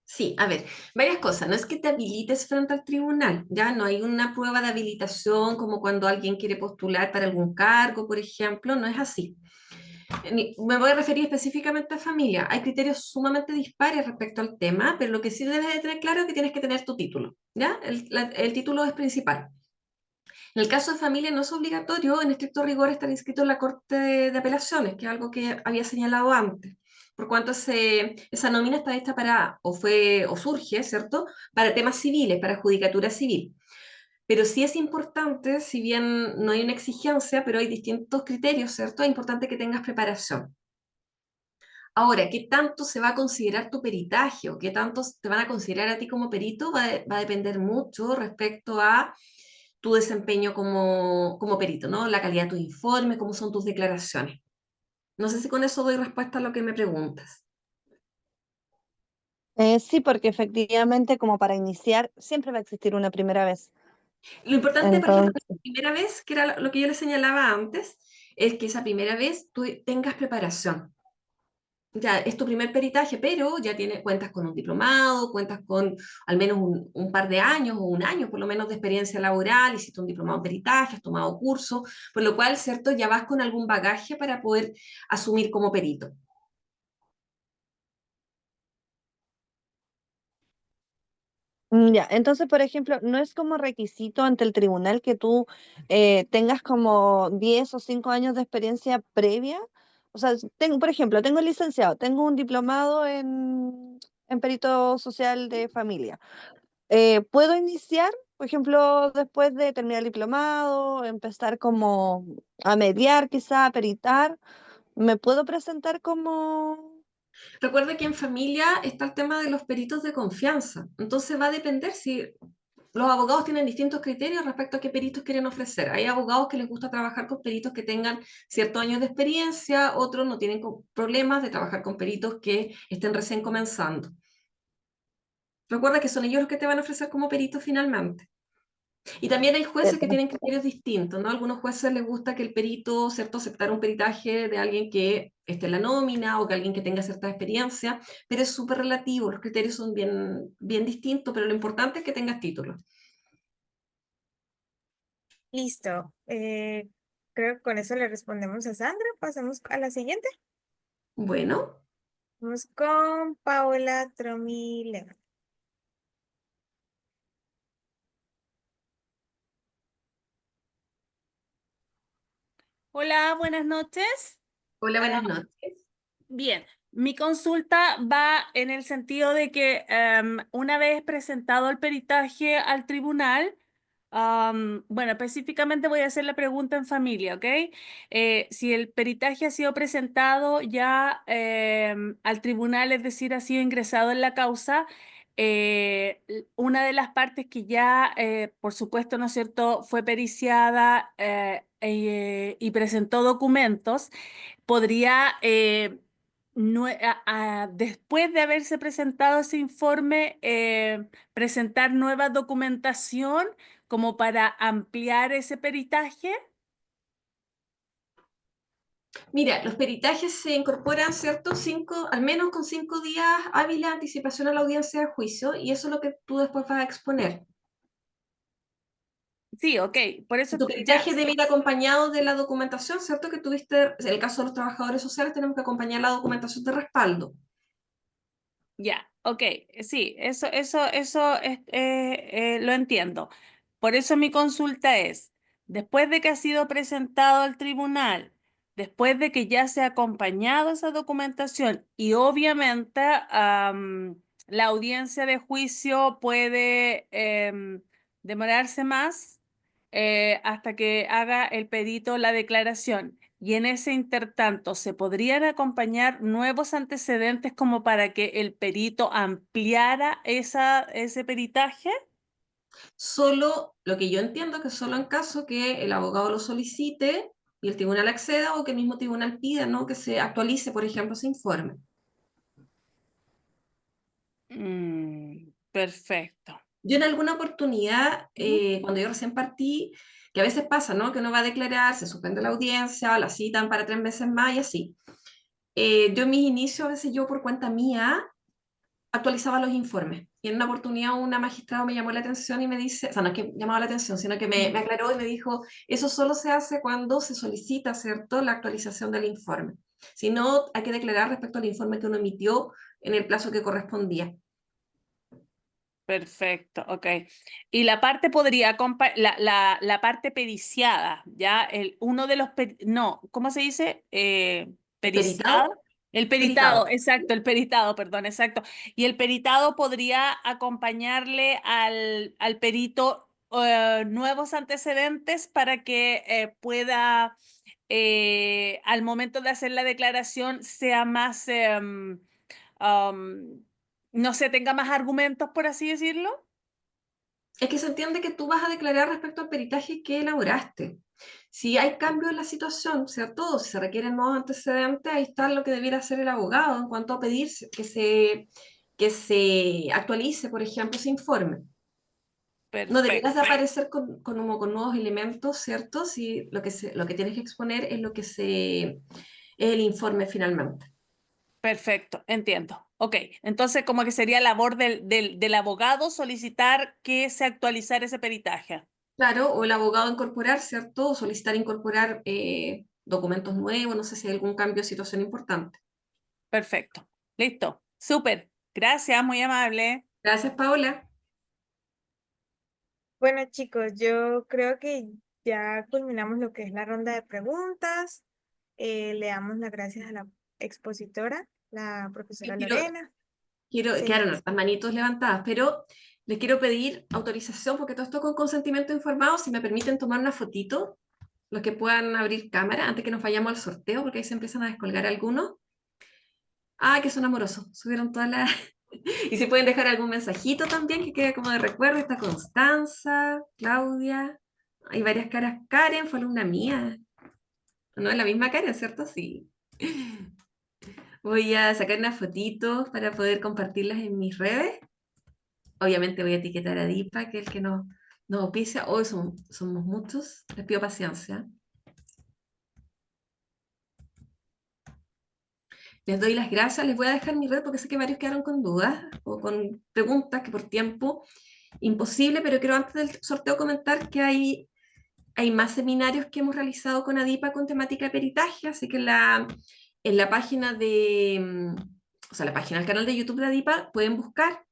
Sí, a ver, varias cosas. No es que te habilites frente al tribunal, ya no hay una prueba de habilitación como cuando alguien quiere postular para algún cargo, por ejemplo, no es así. Me voy a referir específicamente a familia. Hay criterios sumamente dispares respecto al tema, pero lo que sí debes de tener claro es que tienes que tener tu título, ¿ya? El título es principal. En el caso de familia no es obligatorio, en estricto rigor, estar inscrito en la Corte de Apelaciones, que es algo que había señalado antes, por cuanto esa nómina está hecha para, o surge, ¿cierto?, para temas civiles, para judicatura civil. Pero sí es importante, si bien no hay una exigencia, pero hay distintos criterios, ¿cierto? Es importante que tengas preparación. Ahora, ¿qué tanto se va a considerar tu peritaje o qué tanto te van a considerar a ti como perito? Va a depender mucho respecto a tu desempeño como perito, ¿no? La calidad de tu informe, cómo son tus declaraciones. No sé si con eso doy respuesta a lo que me preguntas. Sí, porque efectivamente como para iniciar siempre va a existir una primera vez. Lo importante, por ejemplo, la Entonces, primera vez, que era lo que yo le señalaba antes, es que esa primera vez tú tengas preparación. Ya es tu primer peritaje, pero ya cuentas con un diplomado, cuentas con al menos un par de años o un año por lo menos de experiencia laboral, hiciste un diplomado en peritaje, has tomado curso, por lo cual, ¿cierto? Ya vas con algún bagaje para poder asumir como perito. Ya, entonces, por ejemplo, no es como requisito ante el tribunal que tú tengas como 10 o 5 años de experiencia previa. O sea, tengo, por ejemplo, tengo licenciado, tengo un diplomado en perito social de familia. ¿Puedo iniciar, por ejemplo, después de terminar el diplomado, empezar como a mediar, quizá, a peritar? ¿Me puedo presentar como... Recuerda que en familia está el tema de los peritos de confianza, entonces va a depender si los abogados tienen distintos criterios respecto a qué peritos quieren ofrecer. Hay abogados que les gusta trabajar con peritos que tengan ciertos años de experiencia, otros no tienen problemas de trabajar con peritos que estén recién comenzando. Recuerda que son ellos los que te van a ofrecer como peritos finalmente. Y también hay jueces que ¿cierto? tienen criterios distintos, ¿no? A algunos jueces les gusta que el perito, ¿cierto?, aceptara un peritaje de alguien que esté en la nómina o que alguien que tenga cierta experiencia, pero es súper relativo, los criterios son bien, bien distintos, pero lo importante es que tengas título. Listo. Creo que con eso le respondemos a Sandra. Pasamos a la siguiente. Bueno, Vamos con Paola Tromi León. Hola, buenas noches. hola, Ah, buenas noches. bien, mi consulta va en el sentido de que una vez presentado el peritaje al tribunal, bueno, específicamente voy a hacer la pregunta en familia, ¿ok? Si el peritaje ha sido presentado ya al tribunal, es decir, ha sido ingresado en la causa, una de las partes que ya, por supuesto, ¿no es cierto?, fue periciada y presentó documentos, podría, después de haberse presentado ese informe, presentar nueva documentación como para ampliar ese peritaje. Mira, los peritajes se incorporan, ¿cierto? Al menos con 5 días hábiles de anticipación a la audiencia de juicio, y eso es lo que tú después vas a exponer. Sí, ok, por eso Tu ya. peritaje debe ir acompañado de la documentación, ¿cierto? Que tuviste, en el caso de los trabajadores sociales, tenemos que acompañar la documentación de respaldo. Ya, ok, sí, eso lo entiendo. Por eso mi consulta es, después de que ha sido presentado al tribunal, después de que ya se ha acompañado esa documentación y obviamente la audiencia de juicio puede demorarse más hasta que haga el perito la declaración. Y en ese intertanto, ¿se podrían acompañar nuevos antecedentes como para que el perito ampliara ese peritaje? Solo, lo que yo entiendo que solo en caso que el abogado lo solicite y el tribunal acceda, o que el mismo tribunal pida, ¿no?, que se actualice, por ejemplo, ese informe. Perfecto. Yo en alguna oportunidad, cuando yo recién partí, que a veces pasa, ¿no?, que uno va a declarar, se suspende la audiencia, la citan para 3 meses más y así. Yo en mis inicios, a veces yo por cuenta mía, actualizaba los informes. Y en una oportunidad una magistrada me llamó la atención y me dice, o sea, no es que llamaba la atención, sino que me aclaró y me dijo, eso solo se hace cuando se solicita, ¿cierto?, la actualización del informe. Si no, hay que declarar respecto al informe que uno emitió en el plazo que correspondía. Perfecto, ok. Y la parte la parte periciada, ¿ya? Uno de los, no, ¿cómo se dice? ¿El peritado? Periciado. El peritado, Peritado. exacto, el peritado, perdón, exacto. Y el peritado podría acompañarle al perito nuevos antecedentes para que pueda, al momento de hacer la declaración, sea más, um, no sé, tenga más argumentos, por así decirlo. Es que se entiende que tú vas a declarar respecto al peritaje que elaboraste. Si hay cambio en la situación, ¿cierto?, o si se requieren nuevos antecedentes, ahí está lo que debiera hacer el abogado en cuanto a pedir que se actualice, por ejemplo, ese informe. No deberás de Perfecto, aparecer con nuevos elementos, ¿cierto? Si lo que tienes que exponer es es el informe finalmente. perfecto, entiendo. Ok, entonces como que sería labor del abogado solicitar que se actualizara ese peritaje. Claro, o el abogado incorporar, ¿cierto? O solicitar incorporar documentos nuevos, no sé si hay algún cambio de situación importante. Perfecto, listo, súper. Gracias, muy amable. Gracias, Paola. Bueno, chicos, yo creo que ya culminamos lo que es la ronda de preguntas. Le damos las gracias a la expositora, la Yo profesora Lorena. quedaron Sí, las manitos levantadas, pero les quiero pedir autorización, porque todo esto con consentimiento informado, si me permiten tomar una fotito, los que puedan abrir cámara antes que nos vayamos al sorteo, porque ahí se empiezan a descolgar algunos. Ah, que son amorosos, subieron todas las... Y si pueden dejar algún mensajito también, que quede como de recuerdo, está Constanza, Claudia, hay varias caras. Karen fue alumna mía, ¿no? Es la misma Karen, ¿cierto? Sí. Voy a sacar unas fotitos para poder compartirlas en mis redes. Obviamente voy a etiquetar a Dipa, que es el que nos nos auspicia. Hoy somos muchos, les pido paciencia. Les doy las gracias, les voy a dejar mi red porque sé que varios quedaron con dudas o con preguntas que por tiempo imposible, pero quiero antes del sorteo comentar que hay más seminarios que hemos realizado con ADIPA con temática de peritaje, así que en la página o sea, la página del canal de YouTube de ADIPA pueden buscar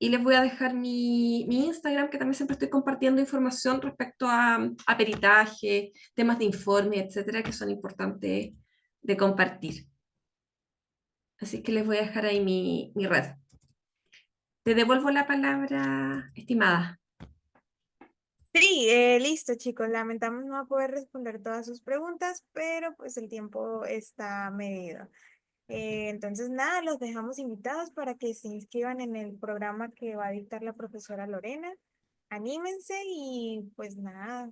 y les voy a dejar mi Instagram, que también siempre estoy compartiendo información respecto a peritaje, temas de informe, etcétera, que son importantes de compartir. Así que les voy a dejar ahí mi red. Te devuelvo la palabra, estimada. Sí, listo, chicos. Lamentamos no poder responder todas sus preguntas, pero pues el tiempo está medido. Entonces, nada, los dejamos invitados para que se inscriban en el programa que va a dictar la profesora Lorena. Anímense y pues nada,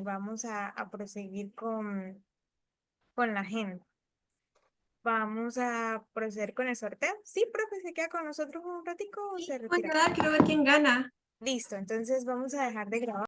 vamos a proseguir con la agenda. Vamos a proceder con el sorteo. Sí, profe, ¿se queda con nosotros un ratico o se Pues retira? nada, quiero ver quién gana. Listo, entonces vamos a dejar de grabar.